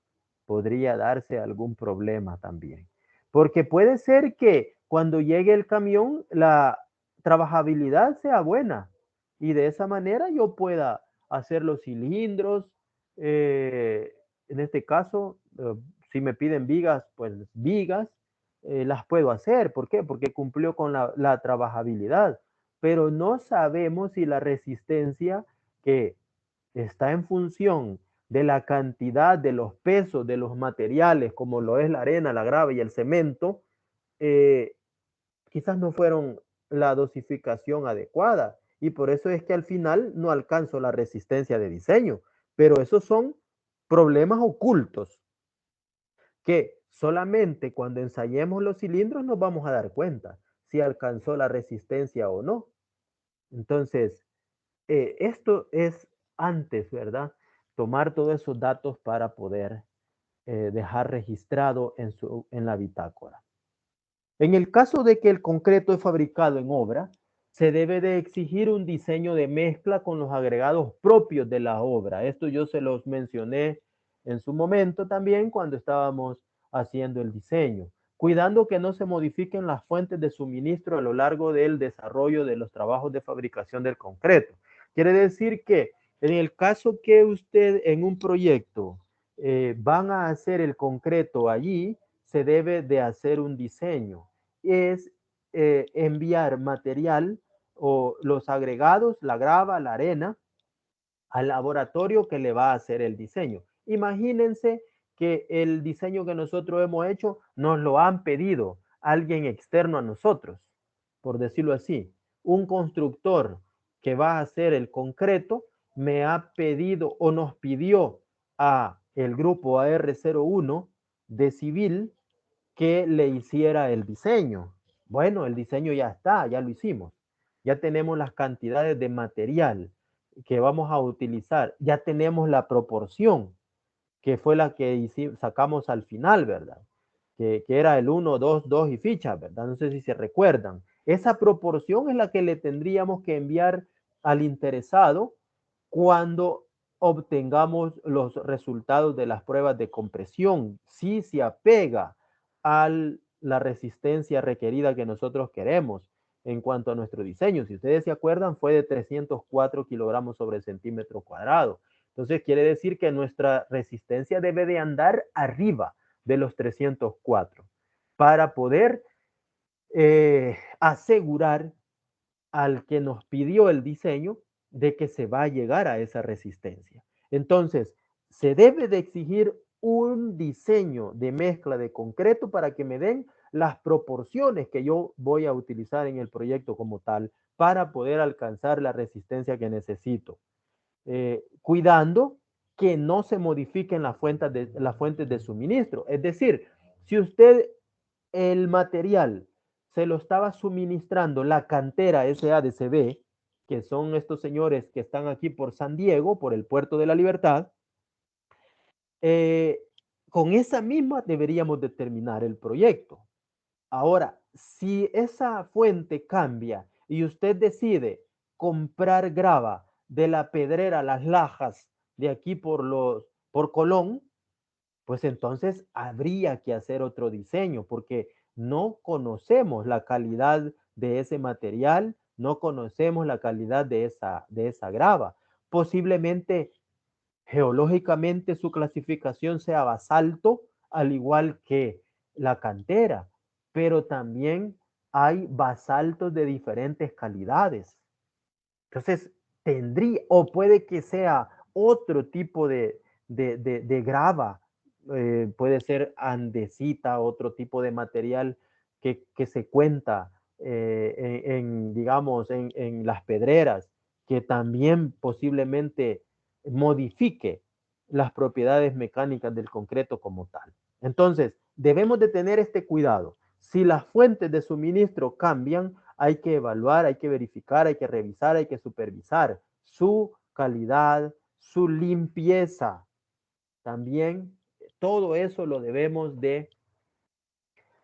[SPEAKER 1] podría darse algún problema también. Porque puede ser que cuando llegue el camión la trabajabilidad sea buena y de esa manera yo pueda hacer los cilindros, en este caso si me piden vigas, pues vigas las puedo hacer. ¿Por qué? Porque cumplió con la trabajabilidad. Pero no sabemos si la resistencia que está en función de la cantidad de los pesos de los materiales, como lo es la arena, la grava y el cemento, quizás no fueron la dosificación adecuada. Y por eso es que al final no alcanzo la resistencia de diseño. Pero esos son problemas ocultos que solamente cuando ensayemos los cilindros nos vamos a dar cuenta si alcanzó la resistencia o no. Entonces, esto es antes, ¿verdad? Tomar todos esos datos para poder dejar registrado en la bitácora. En el caso de que el concreto es fabricado en obra, se debe de exigir un diseño de mezcla con los agregados propios de la obra. Esto yo se los mencioné en su momento también cuando estábamos haciendo el diseño, cuidando que no se modifiquen las fuentes de suministro a lo largo del desarrollo de los trabajos de fabricación del concreto. Quiere decir que en el caso que usted en un proyecto van a hacer el concreto allí, se debe de hacer un diseño. Es enviar material o los agregados, la grava, la arena, al laboratorio que le va a hacer el diseño. Imagínense que el diseño que nosotros hemos hecho nos lo han pedido alguien externo a nosotros, por decirlo así. Un constructor que va a hacer el concreto me ha pedido o nos pidió a el grupo AR01 de civil que le hiciera el diseño. Bueno, el diseño ya está, ya lo hicimos. Ya tenemos las cantidades de material que vamos a utilizar. Ya tenemos la proporción, que fue la que sacamos al final, ¿verdad? Que era el 1, 2, 2 y ficha, ¿verdad? No sé si se recuerdan. Esa proporción es la que le tendríamos que enviar al interesado cuando obtengamos los resultados de las pruebas de compresión. Si se apega a la resistencia requerida que nosotros queremos en cuanto a nuestro diseño. Si ustedes se acuerdan, fue de 304 kilogramos sobre centímetro cuadrado. Entonces quiere decir que nuestra resistencia debe de andar arriba de los 304 para poder asegurar al que nos pidió el diseño de que se va a llegar a esa resistencia. Entonces, se debe de exigir un diseño de mezcla de concreto para que me den las proporciones que yo voy a utilizar en el proyecto como tal para poder alcanzar la resistencia que necesito. Cuidando que no se modifiquen las fuentes de suministro. Es decir, si usted el material se lo estaba suministrando la cantera SADCB, que son estos señores que están aquí por San Diego, por el Puerto de la Libertad, con esa misma deberíamos determinar el proyecto. Ahora, si esa fuente cambia y usted decide comprar grava de la Pedrera Las Lajas de aquí por Colón, pues entonces habría que hacer otro diseño porque no conocemos la calidad de ese material, no conocemos la calidad de esa grava. Posiblemente geológicamente su clasificación sea basalto, al igual que la cantera, pero también hay basaltos de diferentes calidades. Entonces, tendría, o puede que sea otro tipo de grava, puede ser andesita, otro tipo de material que se cuenta digamos, en las pedreras, que también posiblemente modifique las propiedades mecánicas del concreto como tal. Entonces, debemos de tener este cuidado. Si las fuentes de suministro cambian, hay que evaluar, hay que verificar, hay que revisar, hay que supervisar su calidad, su limpieza. También todo eso lo debemos de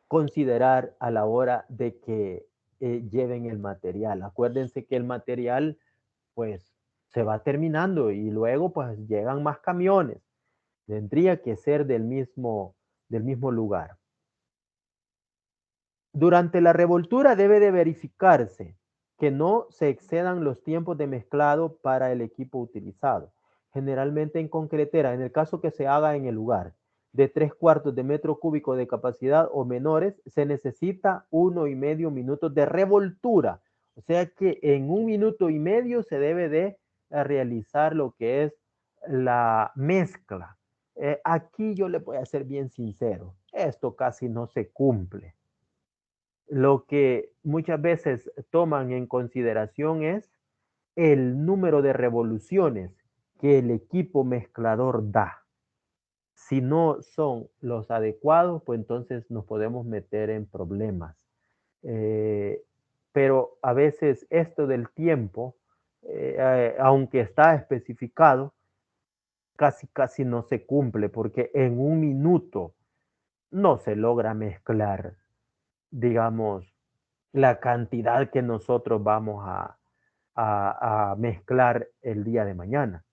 [SPEAKER 1] considerar a la hora de que lleven el material. Acuérdense que el material pues se va terminando y luego pues llegan más camiones. Tendría que ser del mismo lugar. Durante la revoltura debe de verificarse que no se excedan los tiempos de mezclado para el equipo utilizado. Generalmente en concretera, en el caso que se haga en el lugar, de 3/4 de metro cúbico de capacidad o menores, se necesita 1,5 minutos de revoltura. O sea que en 1,5 minutos se debe de realizar lo que es la mezcla. Aquí yo le voy a ser bien sincero, esto casi no se cumple. Lo que muchas veces toman en consideración es el número de revoluciones que el equipo mezclador da. Si no son los adecuados, pues entonces nos podemos meter en problemas. Pero a veces esto del tiempo, aunque está especificado, casi no se cumple, porque en 1 minuto no se logra mezclar, digamos, la cantidad que nosotros vamos a mezclar el día de mañana.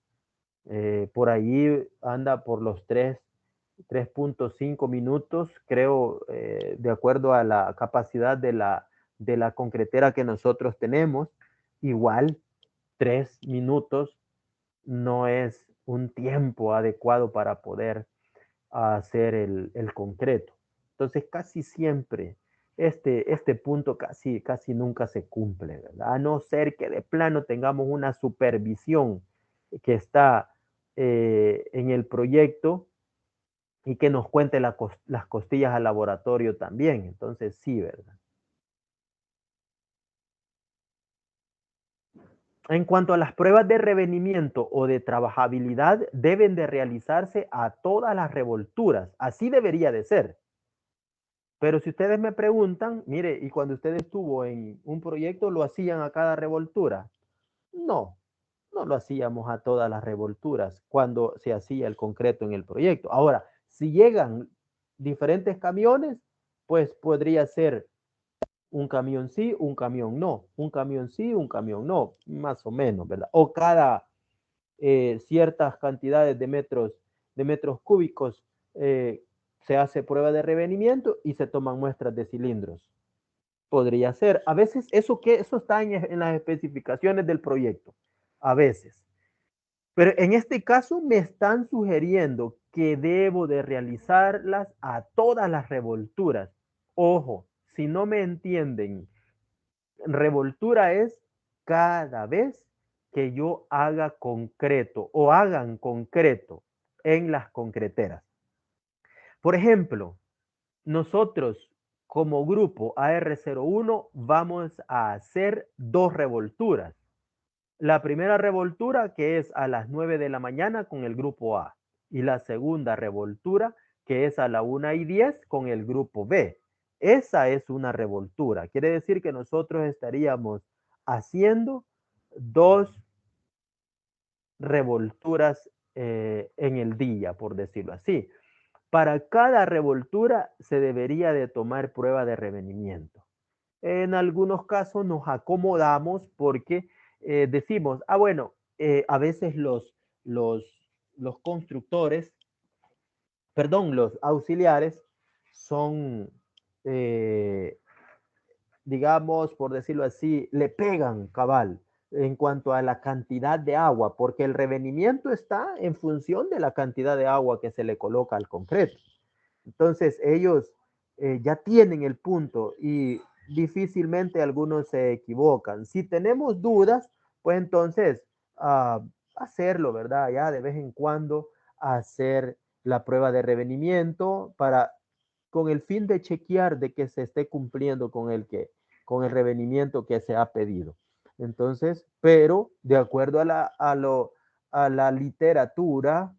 [SPEAKER 1] Por ahí anda por los 3.5 minutos, creo, de acuerdo a la capacidad de la concretera que nosotros tenemos. Igual, 3 minutos no es un tiempo adecuado para poder hacer el concreto. Entonces, casi siempre este punto casi nunca se cumple, ¿verdad? A no ser que de plano tengamos una supervisión que está en el proyecto y que nos cuente las costillas al laboratorio también. Entonces, sí, ¿verdad? En cuanto a las pruebas de revenimiento o de trabajabilidad, deben de realizarse a todas las revolturas. Así debería de ser. Pero si ustedes me preguntan, mire, ¿y cuando usted estuvo en un proyecto lo hacían a cada revoltura? No, no lo hacíamos a todas las revolturas cuando se hacía el concreto en el proyecto. Ahora, si llegan diferentes camiones, pues podría ser un camión sí, un camión no, un camión sí, un camión no, más o menos, ¿verdad? O cada ciertas cantidades de metros cúbicos se hace prueba de revenimiento y se toman muestras de cilindros. Podría ser. A veces eso está en las especificaciones del proyecto. A veces. Pero en este caso me están sugiriendo que debo de realizarlas a todas las revolturas. Ojo, si no me entienden, revoltura es cada vez que yo haga concreto o hagan concreto en las concreteras. Por ejemplo, nosotros como grupo AR01 vamos a hacer 2 revolturas. La primera revoltura que es a las 9 de la mañana con el grupo A y la segunda revoltura que es a la 1:10 con el grupo B. Esa es una revoltura. Quiere decir que nosotros estaríamos haciendo 2 revolturas en el día, por decirlo así. Para cada revoltura se debería de tomar prueba de revenimiento. En algunos casos nos acomodamos porque decimos, bueno, a veces los constructores, perdón, los auxiliares son, digamos, por decirlo así, le pegan cabal en cuanto a la cantidad de agua, porque el revenimiento está en función de la cantidad de agua que se le coloca al concreto. Entonces ellos ya tienen el punto y difícilmente algunos se equivocan. Si tenemos dudas, pues entonces hacerlo, ¿verdad? Ya de vez en cuando hacer la prueba de revenimiento con el fin de chequear de que se esté cumpliendo con el revenimiento que se ha pedido. Entonces, pero de acuerdo a la literatura,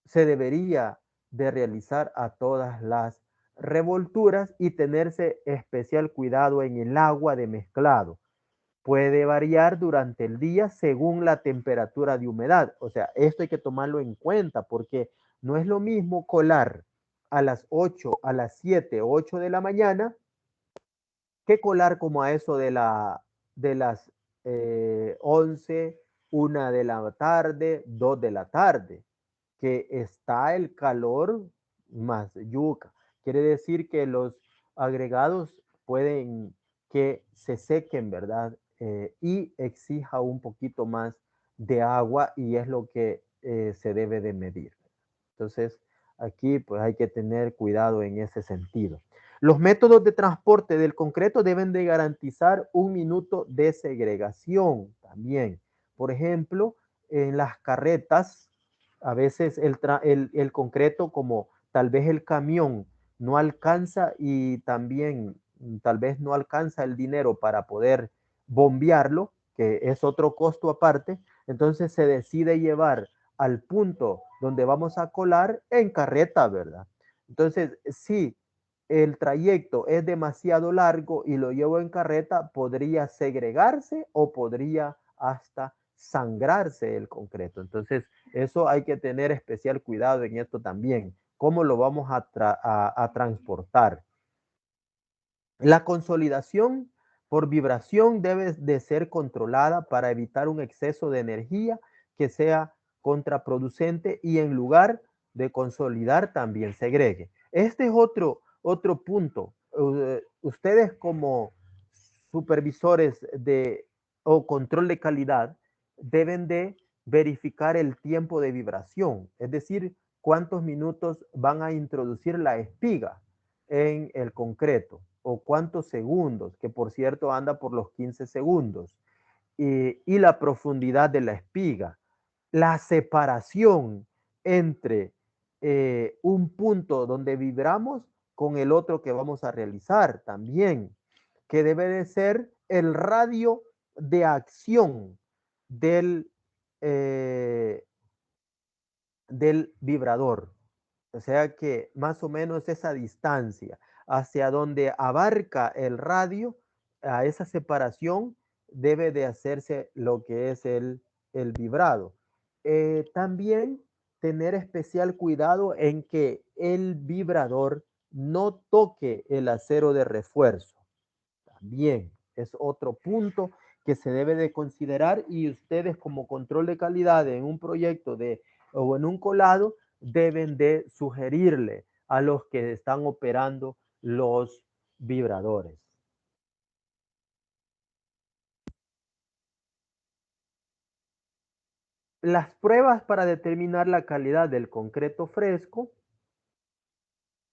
[SPEAKER 1] se debería de realizar a todas las revolturas y tenerse especial cuidado en el agua de mezclado. Puede variar durante el día según la temperatura de humedad. O sea, esto hay que tomarlo en cuenta porque no es lo mismo colar a las 8, a las 7 o 8 de la mañana que colar como a eso de las 11, 1 de la tarde, 2 de la tarde, que está el calor más yuca. Quiere decir que los agregados pueden que se sequen, ¿verdad? Y exija un poquito más de agua y es lo que se debe de medir. Entonces, Aquí pues hay que tener cuidado en ese sentido. Los métodos de transporte del concreto deben de garantizar 1 minuto de segregación también. Por ejemplo, en las carretas, a veces el concreto, como tal vez el camión no alcanza y también tal vez no alcanza el dinero para poder bombearlo, que es otro costo aparte, entonces se decide llevar al punto donde vamos a colar en carreta, ¿verdad? Entonces, si el trayecto es demasiado largo y lo llevo en carreta, podría segregarse o podría hasta sangrarse el concreto. Entonces, eso hay que tener especial cuidado en esto también. ¿Cómo lo vamos a transportar? La consolidación por vibración debe de ser controlada para evitar un exceso de energía que sea contraproducente y en lugar de consolidar también segregue. Este es otro punto. Ustedes como supervisores o control de calidad deben de verificar el tiempo de vibración, es decir, cuántos minutos van a introducir la espiga en el concreto o cuántos segundos, que por cierto anda por los 15 segundos, y la profundidad de la espiga, la separación entre un punto donde vibramos con el otro que vamos a realizar también, que debe de ser el radio de acción del vibrador. O sea que más o menos esa distancia hacia donde abarca el radio, a esa separación debe de hacerse lo que es el vibrado. También tener especial cuidado en que el vibrador no toque el acero de refuerzo. También es otro punto que se debe de considerar y ustedes como control de calidad en un proyecto o en un colado deben de sugerirle a los que están operando los vibradores. Las pruebas para determinar la calidad del concreto fresco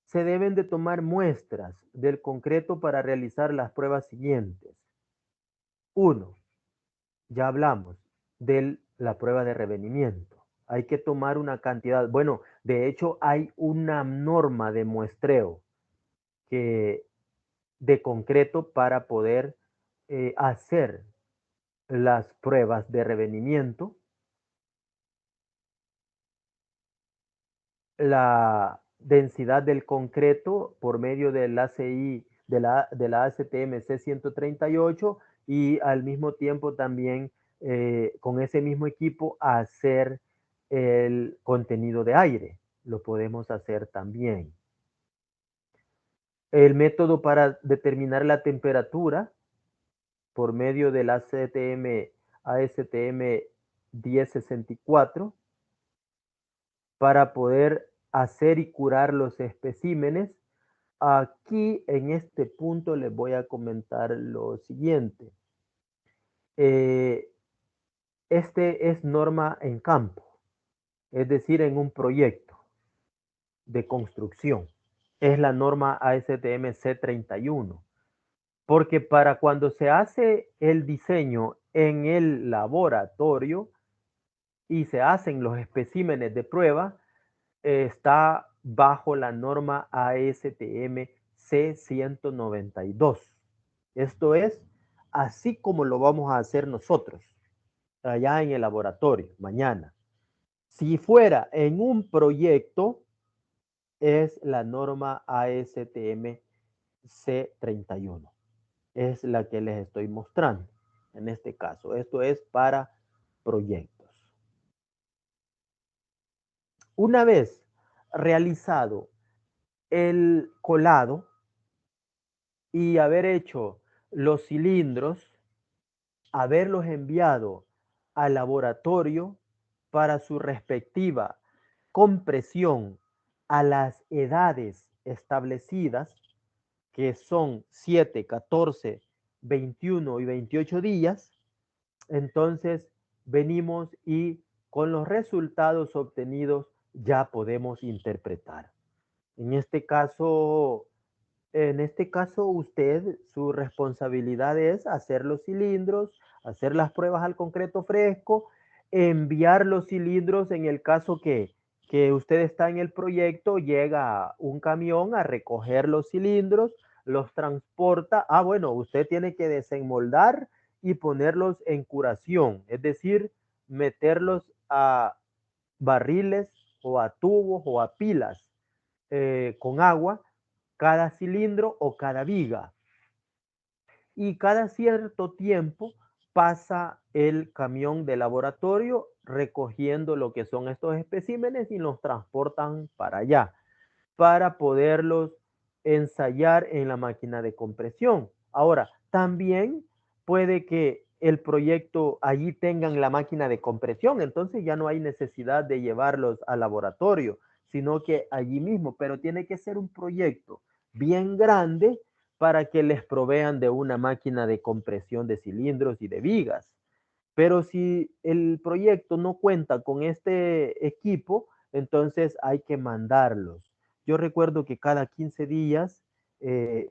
[SPEAKER 1] se deben de tomar muestras del concreto para realizar las pruebas siguientes. 1. Ya hablamos de la prueba de revenimiento. Hay que tomar una cantidad. Bueno, de hecho hay una norma de muestreo de concreto para poder hacer las pruebas de revenimiento. La densidad del concreto por medio del ACI, de la ACTM C138 y al mismo tiempo también con ese mismo equipo hacer el contenido de aire. Lo podemos hacer también. El método para determinar la temperatura por medio del ACTM 1064 para poder hacer y curar los especímenes. Aquí en este punto les voy a comentar lo siguiente. Este es norma en campo, es decir, en un proyecto de construcción. Es la norma ASTM C31. Porque para cuando se hace el diseño en el laboratorio y se hacen los especímenes de prueba, está bajo la norma ASTM C192. Esto es así como lo vamos a hacer nosotros allá en el laboratorio mañana. Si fuera en un proyecto, es la norma ASTM C31. Es la que les estoy mostrando en este caso. Esto es para proyectos. Una vez realizado el colado y haber hecho los cilindros, haberlos enviado al laboratorio para su respectiva compresión a las edades establecidas, que son 7, 14, 21 y 28 días, entonces venimos y con los resultados obtenidos ya podemos interpretar. En este caso, usted, su responsabilidad es hacer los cilindros, hacer las pruebas al concreto fresco, enviar los cilindros en el caso que usted está en el proyecto, llega un camión a recoger los cilindros, los transporta. Ah, bueno, usted tiene que desenmoldar y ponerlos en curación, es decir, meterlos a barriles o a tubos o a pilas con agua, cada cilindro o cada viga. Y cada cierto tiempo pasa el camión de laboratorio recogiendo lo que son estos especímenes y los transportan para allá para poderlos ensayar en la máquina de compresión. Ahora, también puede que el proyecto allí tengan la máquina de compresión, entonces ya no hay necesidad de llevarlos al laboratorio, sino que allí mismo, pero tiene que ser un proyecto bien grande para que les provean de una máquina de compresión de cilindros y de vigas. Pero si el proyecto no cuenta con este equipo, entonces hay que mandarlos. Yo recuerdo que cada 15 días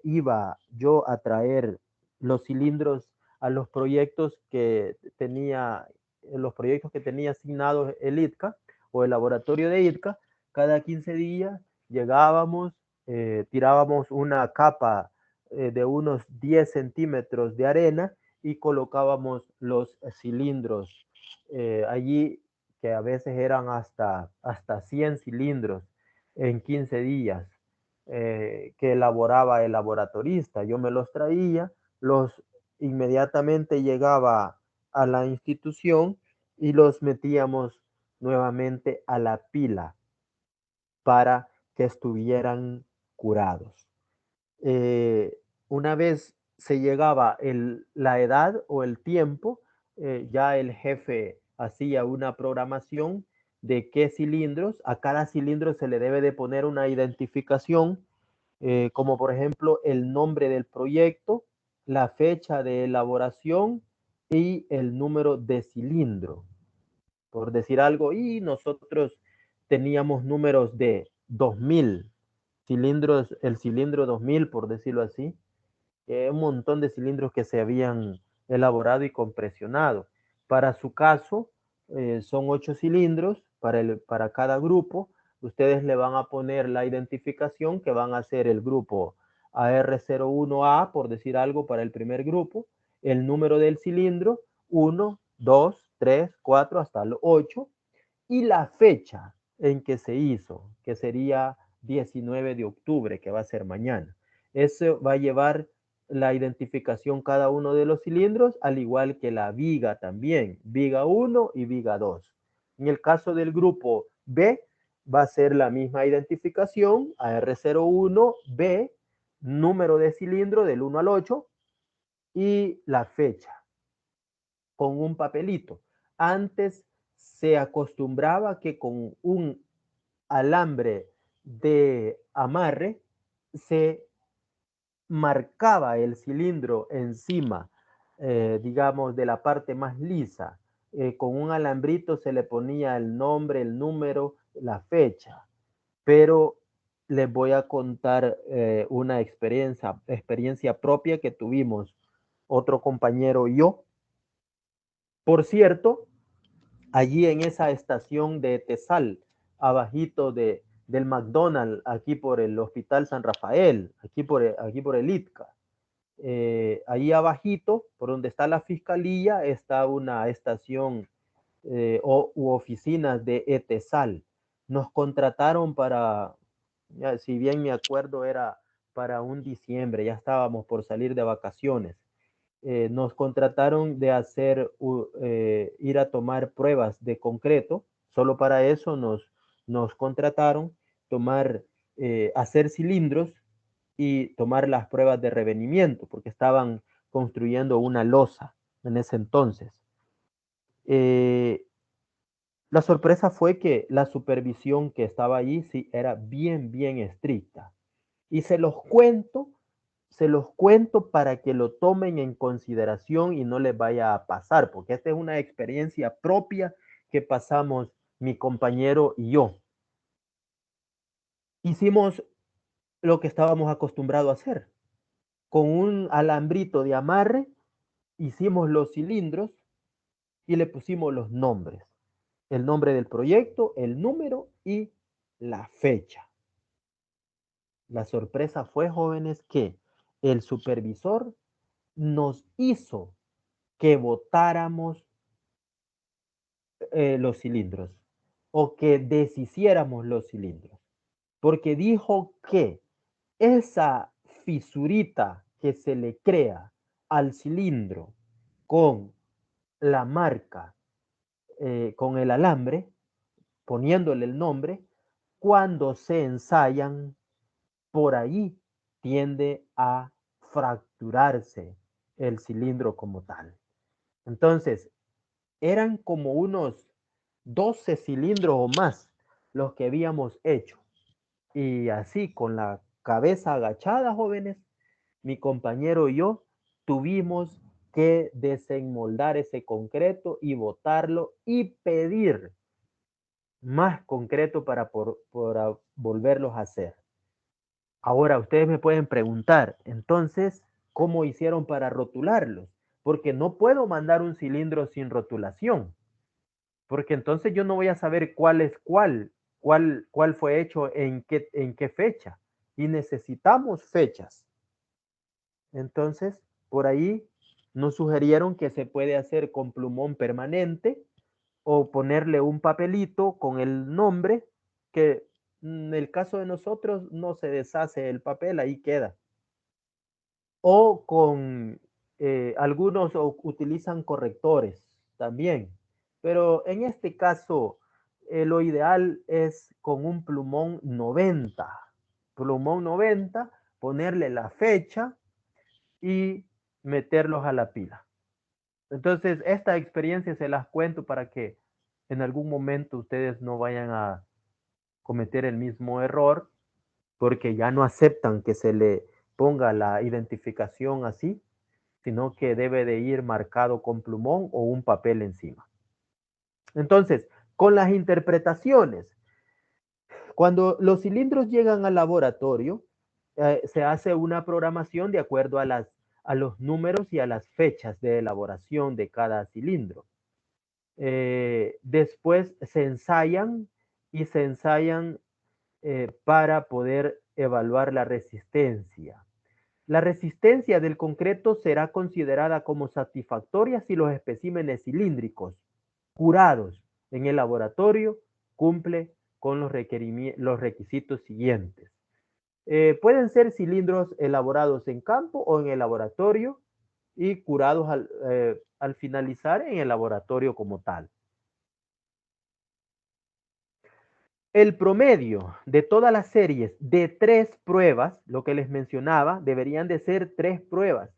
[SPEAKER 1] iba yo a traer los cilindros a los proyectos que tenía asignados el ITCA o el laboratorio de ITCA. Cada 15 días llegábamos, tirábamos una capa de unos 10 centímetros de arena y colocábamos los cilindros allí, que a veces eran hasta 100 cilindros en 15 días que elaboraba el laboratorista. Yo me los traía, los inmediatamente llegaba a la institución y los metíamos nuevamente a la pila para que estuvieran curados. Una vez se llegaba la edad o el tiempo, ya el jefe hacía una programación de qué cilindros, a cada cilindro se le debe de poner una identificación, como por ejemplo el nombre del proyecto, la fecha de elaboración y el número de cilindro, por decir algo, y nosotros teníamos números de 2000 cilindros, el cilindro 2000, por decirlo así, un montón de cilindros que se habían elaborado y compresionado. Para su caso, son 8 cilindros para cada grupo. Ustedes le van a poner la identificación que van a ser el grupo AR01A, por decir algo, para el primer grupo, el número del cilindro, 1, 2, 3, 4, hasta el 8, y la fecha en que se hizo, que sería 19 de octubre, que va a ser mañana. Eso va a llevar la identificación cada uno de los cilindros, al igual que la viga también, viga 1 y viga 2. En el caso del grupo B, va a ser la misma identificación, AR01B, número de cilindro del 1 al 8 y la fecha, con un papelito. Antes se acostumbraba que con un alambre de amarre se marcaba el cilindro encima, digamos, de la parte más lisa. Con un alambrito se le ponía el nombre, el número, la fecha. Pero les voy a contar una experiencia propia que tuvimos otro compañero y yo. Por cierto, allí en esa estación de Tesal, abajito del McDonald's, aquí por el Hospital San Rafael, aquí por el ITCA. Ahí abajito, por donde está la fiscalía, está una estación u oficinas de ETESAL. Nos contrataron para, si bien me acuerdo, era para un diciembre, ya estábamos por salir de vacaciones. Nos contrataron de ir a tomar pruebas de concreto. Solo para eso nos contrataron, hacer cilindros y tomar las pruebas de revenimiento, porque estaban construyendo una losa en ese entonces. La sorpresa fue que la supervisión que estaba allí sí era bien, bien estricta. Y se los cuento para que lo tomen en consideración y no les vaya a pasar, porque esta es una experiencia propia que pasamos mi compañero y yo. hicimos lo que estábamos acostumbrados a hacer. Con un alambrito de amarre, hicimos los cilindros y le pusimos los nombres. El nombre del proyecto, el número y la fecha. La sorpresa fue, jóvenes, que el supervisor nos hizo que botáramos los cilindros o que deshiciéramos los cilindros, porque dijo que esa fisurita que se le crea al cilindro con la marca, con el alambre, poniéndole el nombre, cuando se ensayan, por ahí tiende a fracturarse el cilindro como tal. Entonces, eran como unos 12 cilindros o más los que habíamos hecho. Y así, con la cabeza agachada, jóvenes, mi compañero y yo tuvimos que desenmoldar ese concreto y botarlo y pedir más concreto para volverlos a hacer. Ahora, ustedes me pueden preguntar, entonces, ¿cómo hicieron para rotularlos? Porque no puedo mandar un cilindro sin rotulación, porque entonces yo no voy a saber cuál es cuál fue hecho en qué fecha. Y necesitamos fechas. Entonces, por ahí nos sugirieron que se puede hacer con plumón permanente o ponerle un papelito con el nombre, que en el caso de nosotros no se deshace el papel, ahí queda. O con algunos utilizan correctores también, pero en este caso lo ideal es con un plumón 90, ponerle la fecha y meterlos a la pila. Entonces, esta experiencia se las cuento para que en algún momento ustedes no vayan a cometer el mismo error, porque ya no aceptan que se le ponga la identificación así, sino que debe de ir marcado con plumón o un papel encima. Entonces, con las interpretaciones, cuando los cilindros llegan al laboratorio, se hace una programación de acuerdo a los números y a las fechas de elaboración de cada cilindro. Después se ensayan para poder evaluar la resistencia. La resistencia del concreto será considerada como satisfactoria si los especímenes cilíndricos curados en el laboratorio cumple con los requisitos siguientes. Pueden ser cilindros elaborados en campo o en el laboratorio y curados al finalizar en el laboratorio como tal. El promedio de todas las series de 3 pruebas, lo que les mencionaba, deberían de ser 3 pruebas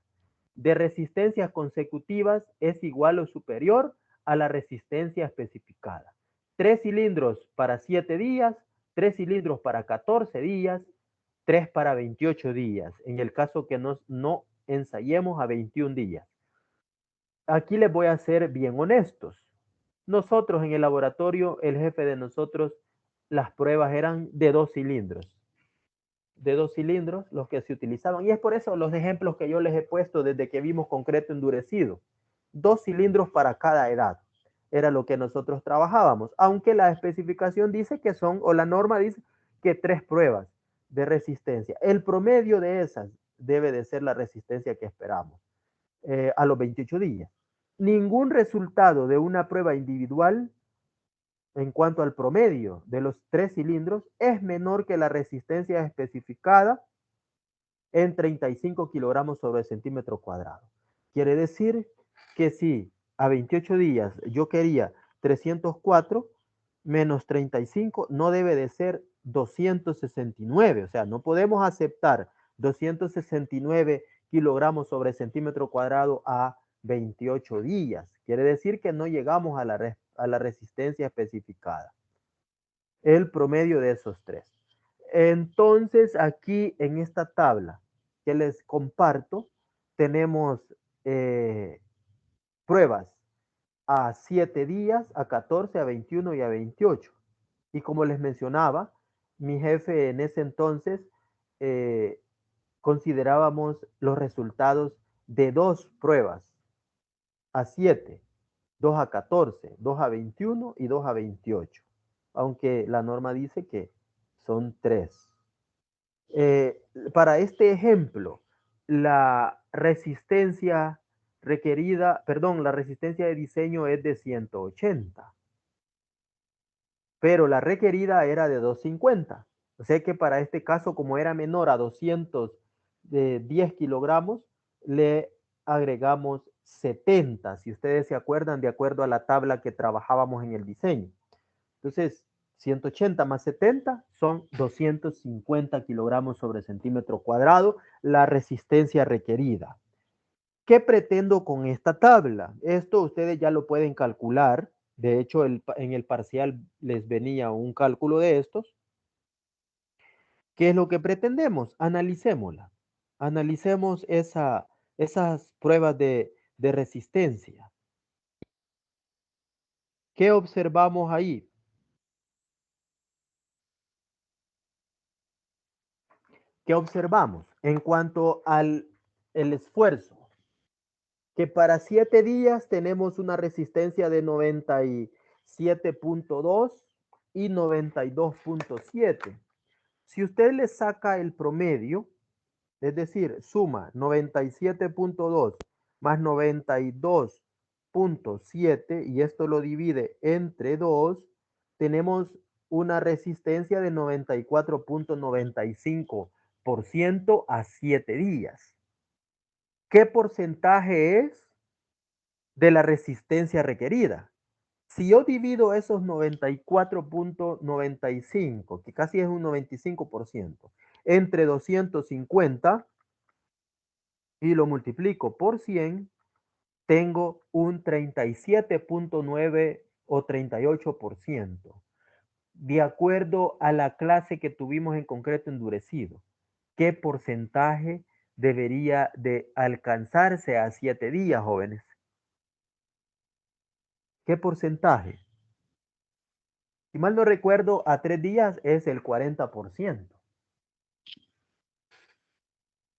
[SPEAKER 1] de resistencias consecutivas es igual o superior a la resistencia especificada. 3 cilindros para 7 días, 3 cilindros para 14 días, 3 para 28 días, en el caso que no ensayemos a 21 días. Aquí les voy a ser bien honestos. Nosotros en el laboratorio, el jefe de nosotros, las pruebas eran de 2 cilindros. De 2 cilindros los que se utilizaban. Y es por eso los ejemplos que yo les he puesto desde que vimos concreto endurecido. 2 cilindros para cada edad. Era lo que nosotros trabajábamos. Aunque la especificación dice que son, o la norma dice que 3 pruebas de resistencia. El promedio de esas debe de ser la resistencia que esperamos a los 28 días. Ningún resultado de una prueba individual en cuanto al promedio de los 3 cilindros es menor que la resistencia especificada en 35 kilogramos sobre centímetro cuadrado. Quiere decir que si a 28 días yo quería 304 menos 35 no debe de ser 269, o sea, no podemos aceptar 269 kilogramos sobre centímetro cuadrado a 28 días. Quiere decir que no llegamos a la resistencia especificada. El promedio de esos 3. Entonces, aquí en esta tabla que les comparto, tenemos pruebas a 7 días, a 14, a 21 y a 28. Y como les mencionaba, mi jefe en ese entonces considerábamos los resultados de 2 pruebas a 7, 2 a 14, 2 a 21 y 2 a 28, aunque la norma dice que son 3. Para este ejemplo, la resistencia requerida, perdón, la resistencia de diseño es de 180, pero la requerida era de 250. O sea que para este caso, como era menor a 210 kilogramos, le agregamos 70, si ustedes se acuerdan, de acuerdo a la tabla que trabajábamos en el diseño. Entonces, 180 más 70 son 250 kilogramos sobre centímetro cuadrado, la resistencia requerida. ¿Qué pretendo con esta tabla? Esto ustedes ya lo pueden calcular. De hecho, en el parcial les venía un cálculo de estos. ¿Qué es lo que pretendemos? Analicémosla. Analicemos esas pruebas de resistencia. ¿Qué observamos ahí? ¿Qué observamos? En cuanto al el esfuerzo, que para 7 días tenemos una resistencia de 97.2 y 92.7. Si usted le saca el promedio, es decir, suma 97.2 más 92.7 y esto lo divide entre 2, tenemos una resistencia de 94.95% a 7 días. ¿Qué porcentaje es de la resistencia requerida? Si yo divido esos 94.95, que casi es un 95%, entre 250 y lo multiplico por 100, tengo un 37.9 o 38%, de acuerdo a la clase que tuvimos en concreto endurecido. ¿Qué porcentaje debería de alcanzarse a 7 días, jóvenes? ¿Qué porcentaje? Si mal no recuerdo, a 3 días es el 40%.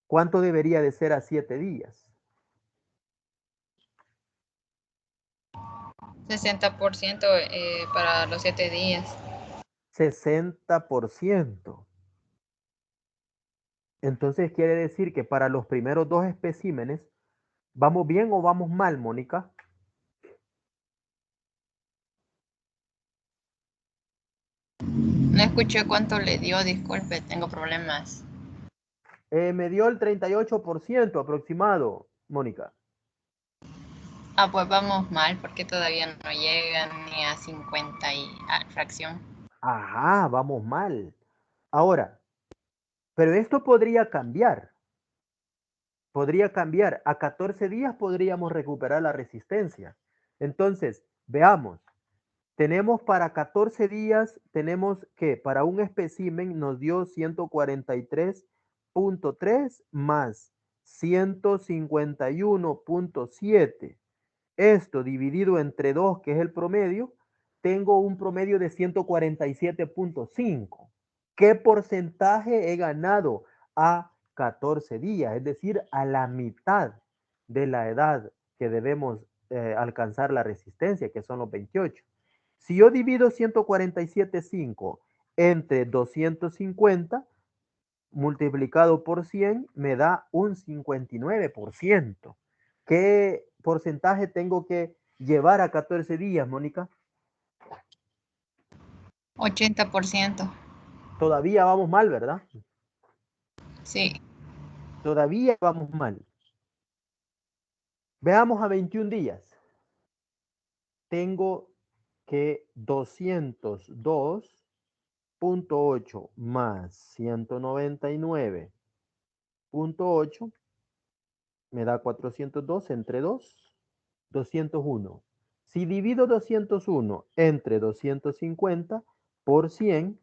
[SPEAKER 1] ¿Cuánto debería de ser a 7 días?
[SPEAKER 3] 60% para los 7 días.
[SPEAKER 1] 60%. Entonces quiere decir que para los primeros 2 especímenes, ¿vamos bien o vamos mal, Mónica?
[SPEAKER 3] No escuché cuánto le dio, disculpe, tengo problemas.
[SPEAKER 1] Me dio el 38% aproximado, Mónica.
[SPEAKER 3] Ah, pues vamos mal porque todavía no llegan ni a 50 y fracción.
[SPEAKER 1] Ajá, vamos mal. Ahora, pero esto podría cambiar. Podría cambiar. A 14 días podríamos recuperar la resistencia. Entonces, veamos. Tenemos para 14 días, tenemos que para un espécimen nos dio 143.3 más 151.7. Esto dividido entre 2, que es el promedio, tengo un promedio de 147.5. ¿Qué porcentaje he ganado a 14 días? Es decir, a la mitad de la edad que debemos alcanzar la resistencia, que son los 28. Si yo divido 147.5 entre 250, multiplicado por 100, me da un 59%. ¿Qué porcentaje tengo que llevar a 14 días, Mónica?
[SPEAKER 3] 80%.
[SPEAKER 1] Todavía vamos mal, ¿verdad?
[SPEAKER 3] Sí.
[SPEAKER 1] Todavía vamos mal. Veamos a 21 días. Tengo que 202.8 más 199.8 me da 402 entre 2, 201. Si divido 201 entre 250 por 100,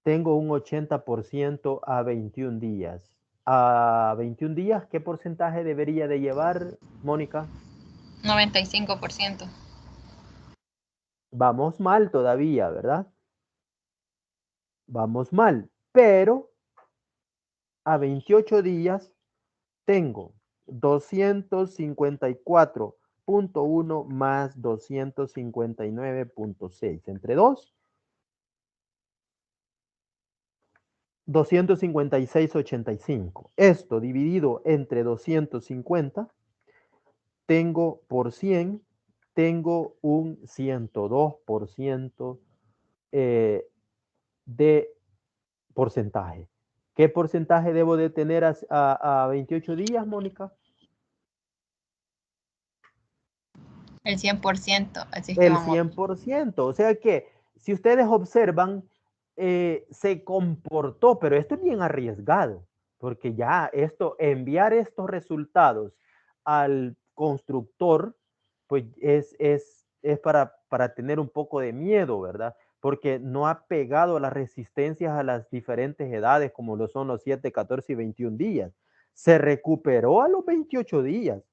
[SPEAKER 1] tengo un 80% a 21 días. A 21 días, ¿qué porcentaje debería de llevar, Mónica?
[SPEAKER 3] 95%.
[SPEAKER 1] Vamos mal todavía, ¿verdad? Vamos mal, pero a 28 días tengo 254.1 más 259.6 entre 2, 256.85. Esto dividido entre 250, tengo por 100, tengo un 102% de porcentaje. ¿Qué porcentaje debo de tener a 28 días, Mónica?
[SPEAKER 3] El 100%, así es que
[SPEAKER 1] El
[SPEAKER 3] vamos.
[SPEAKER 1] 100%. O sea que si ustedes observan, se comportó, pero esto es bien arriesgado, porque ya enviar estos resultados al constructor, pues es para tener un poco de miedo, ¿verdad? Porque no ha pegado las resistencias a las diferentes edades, como lo son los 7, 14 y 21 días. Se recuperó a los 28 días.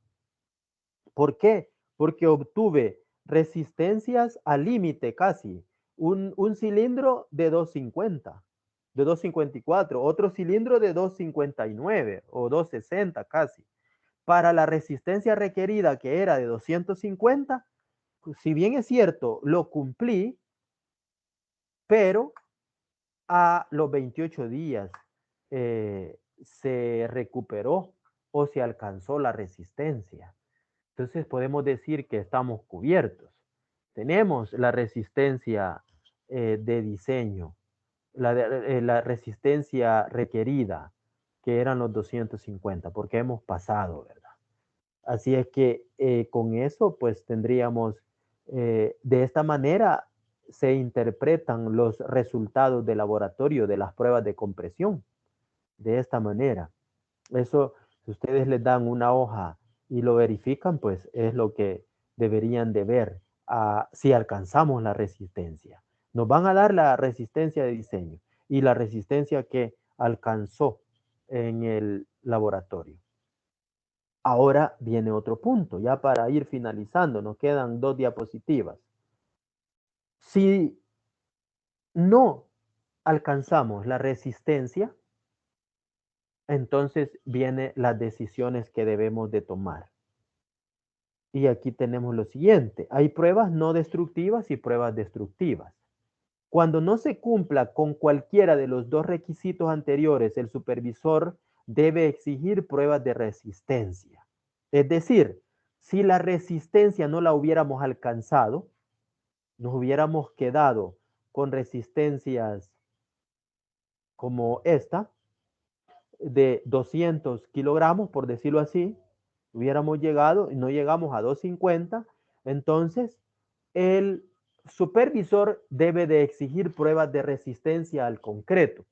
[SPEAKER 1] ¿Por qué? Porque obtuve resistencias al límite casi. Un cilindro de 250, de 254, otro cilindro de 259 o 260 casi. Para la resistencia requerida, que era de 250, si bien es cierto, lo cumplí, pero a los 28 días se recuperó o se alcanzó la resistencia. Entonces podemos decir que estamos cubiertos. Tenemos la resistencia de diseño, la resistencia requerida, que eran los 250, porque hemos pasado, ¿verdad? Así es que con eso, pues tendríamos, de esta manera se interpretan los resultados de laboratorio de las pruebas de compresión. De esta manera. Eso, si ustedes les dan una hoja y lo verifican, pues es lo que deberían de ver si alcanzamos la resistencia. Nos van a dar la resistencia de diseño y la resistencia que alcanzó en el laboratorio. Ahora viene otro punto, ya para ir finalizando, nos quedan 2 diapositivas. Si no alcanzamos la resistencia, entonces vienen las decisiones que debemos de tomar. Y aquí tenemos lo siguiente. Hay pruebas no destructivas y pruebas destructivas. Cuando no se cumpla con cualquiera de los dos requisitos anteriores, el supervisor debe exigir pruebas de resistencia. Es decir, si la resistencia no la hubiéramos alcanzado, nos hubiéramos quedado con resistencias como esta, de 200 kilogramos, por decirlo así, hubiéramos llegado y no llegamos a 250, entonces el supervisor debe de exigir pruebas de resistencia al concreto.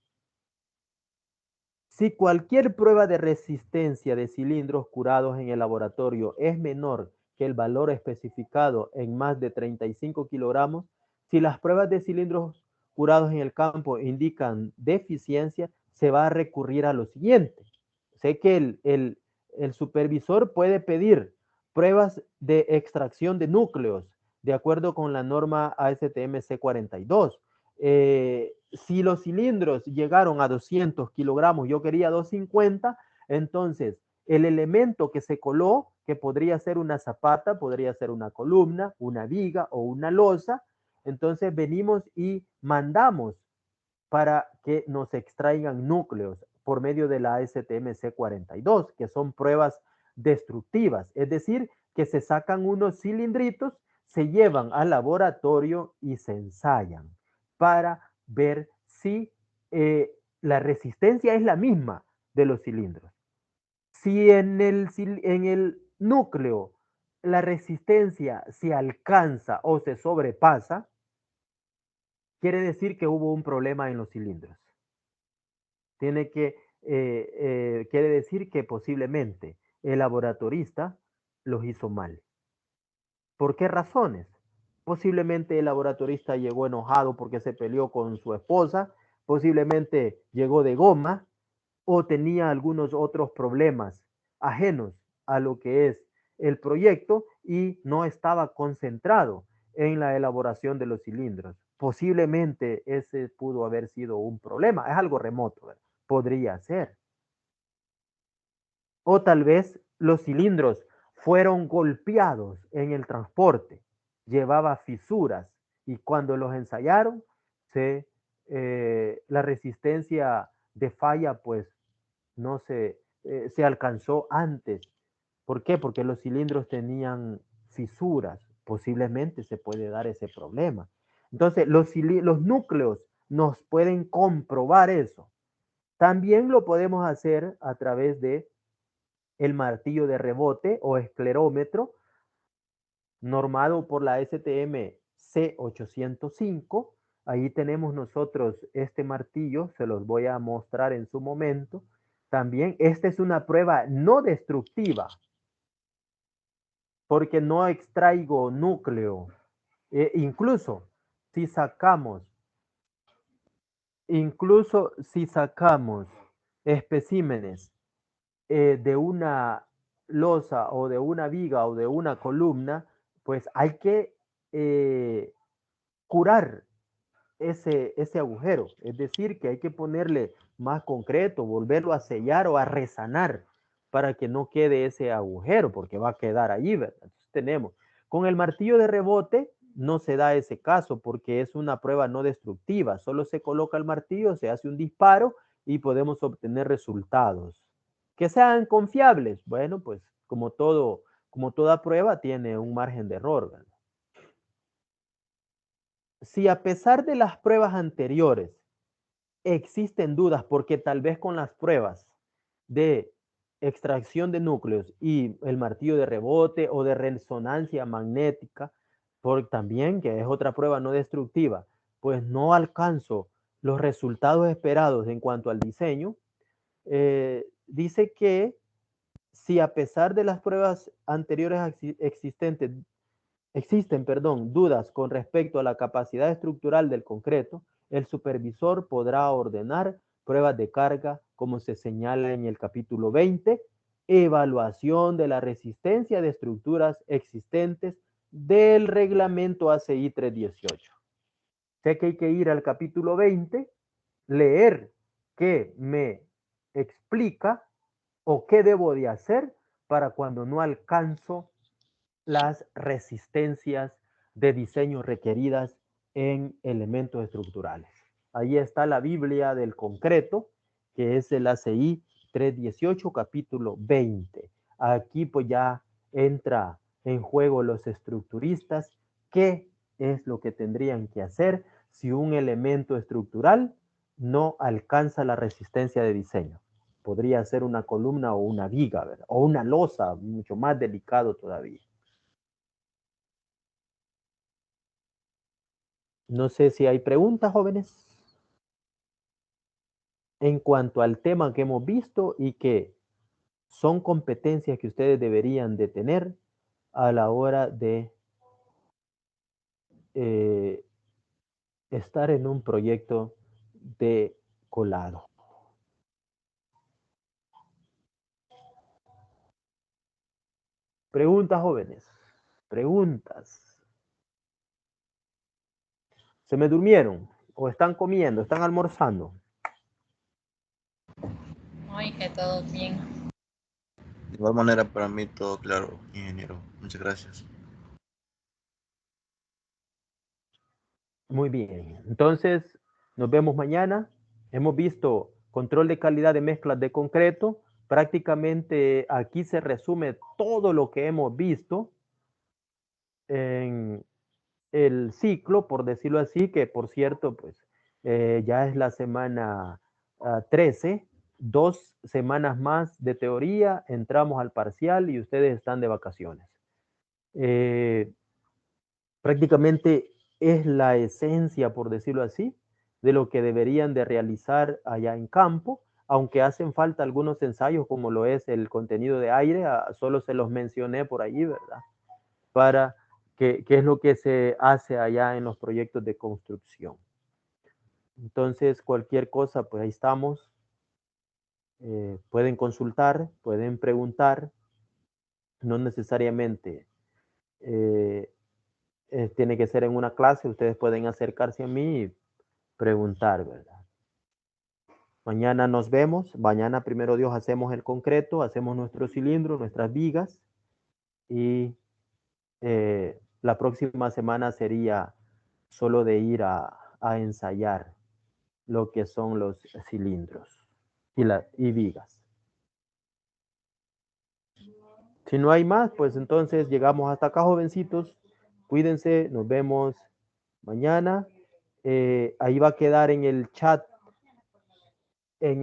[SPEAKER 1] Si cualquier prueba de resistencia de cilindros curados en el laboratorio es menor que el valor especificado en más de 35 kilogramos, si las pruebas de cilindros curados en el campo indican deficiencia, se va a recurrir a lo siguiente. Sé que el supervisor puede pedir pruebas de extracción de núcleos de acuerdo con la norma ASTM C42. Si los cilindros llegaron a 200 kilogramos, yo quería 250, entonces el elemento que se coló, que podría ser una zapata, podría ser una columna, una viga o una losa, entonces venimos y mandamos para que nos extraigan núcleos por medio de la ASTM C42, que son pruebas destructivas, es decir, que se sacan unos cilindritos, se llevan al laboratorio y se ensayan para ver si la resistencia es la misma de los cilindros. Si en el núcleo la resistencia se alcanza o se sobrepasa, quiere decir que hubo un problema en los cilindros. Quiere decir que posiblemente el laboratorista los hizo mal. ¿Por qué razones? Posiblemente el laboratorista llegó enojado porque se peleó con su esposa, posiblemente llegó de goma o tenía algunos otros problemas ajenos a lo que es el proyecto y no estaba concentrado en la elaboración de los cilindros. Posiblemente ese pudo haber sido un problema. Es algo remoto, ¿verdad? Podría ser. O tal vez los cilindros fueron golpeados en el transporte, llevaba fisuras y cuando los ensayaron, la resistencia de falla pues no se alcanzó antes. ¿Por qué? Porque los cilindros tenían fisuras. Posiblemente se puede dar ese problema. Entonces, los núcleos nos pueden comprobar eso. También lo podemos hacer a través de el martillo de rebote o esclerómetro normado por la STM C805. Ahí tenemos nosotros este martillo, se los voy a mostrar en su momento. También esta es una prueba no destructiva porque no extraigo núcleo. Incluso si sacamos especímenes de una losa o de una viga o de una columna, pues hay que curar ese agujero. Es decir, que hay que ponerle más concreto, volverlo a sellar o a resanar para que no quede ese agujero, porque va a quedar ahí, ¿verdad? Entonces tenemos, con el martillo de rebote no se da ese caso porque es una prueba no destructiva, solo se coloca el martillo, se hace un disparo y podemos obtener resultados. Que sean confiables, bueno, pues como toda prueba tiene un margen de error, ¿verdad? Si a pesar de las pruebas anteriores existen dudas, porque tal vez con las pruebas de extracción de núcleos y el martillo de rebote o de resonancia magnética, también que es otra prueba no destructiva, pues no alcanzo los resultados esperados en cuanto al diseño, dice que si a pesar de las pruebas anteriores existen dudas con respecto a la capacidad estructural del concreto, el supervisor podrá ordenar pruebas de carga, como se señala en el capítulo 20, evaluación de la resistencia de estructuras existentes del reglamento ACI 318. Sé que hay que ir al capítulo 20, leer qué me explica o qué debo de hacer para cuando no alcanzo las resistencias de diseño requeridas en elementos estructurales. Ahí está la Biblia del concreto, que es el ACI 318, capítulo 20. Aquí pues ya entra en juego los estructuristas, qué es lo que tendrían que hacer si un elemento estructural no alcanza la resistencia de diseño. Podría ser una columna o una viga, ¿verdad? O una losa, mucho más delicado todavía. No sé si hay preguntas, jóvenes, en cuanto al tema que hemos visto y que son competencias que ustedes deberían de tener a la hora de estar en un proyecto de colado. Preguntas, jóvenes. Preguntas. ¿Se me durmieron? ¿O están comiendo? ¿Están almorzando?
[SPEAKER 3] Ay, que todo bien.
[SPEAKER 8] De igual manera, para mí todo claro, ingeniero. Muchas gracias.
[SPEAKER 1] Muy bien. Entonces, nos vemos mañana. Hemos visto control de calidad de mezclas de concreto. Prácticamente aquí se resume todo lo que hemos visto en el ciclo, por decirlo así, que por cierto, pues ya es la semana 13, 2 semanas más de teoría, entramos al parcial y ustedes están de vacaciones. Prácticamente es la esencia, por decirlo así, de lo que deberían de realizar allá en campo, aunque hacen falta algunos ensayos como lo es el contenido de aire, solo se los mencioné por allí, ¿verdad? Para qué es lo que se hace allá en los proyectos de construcción. Entonces, cualquier cosa, pues ahí estamos. Pueden consultar, pueden preguntar, no necesariamente tiene que ser en una clase, ustedes pueden acercarse a mí y preguntar, ¿verdad? Mañana nos vemos, mañana primero Dios hacemos el concreto, hacemos nuestro cilindro, nuestras vigas y la próxima semana sería solo de ir a ensayar lo que son los cilindros y vigas. Si no hay más, pues entonces llegamos hasta acá, jovencitos. Cuídense, nos vemos mañana. Ahí va a quedar en el chat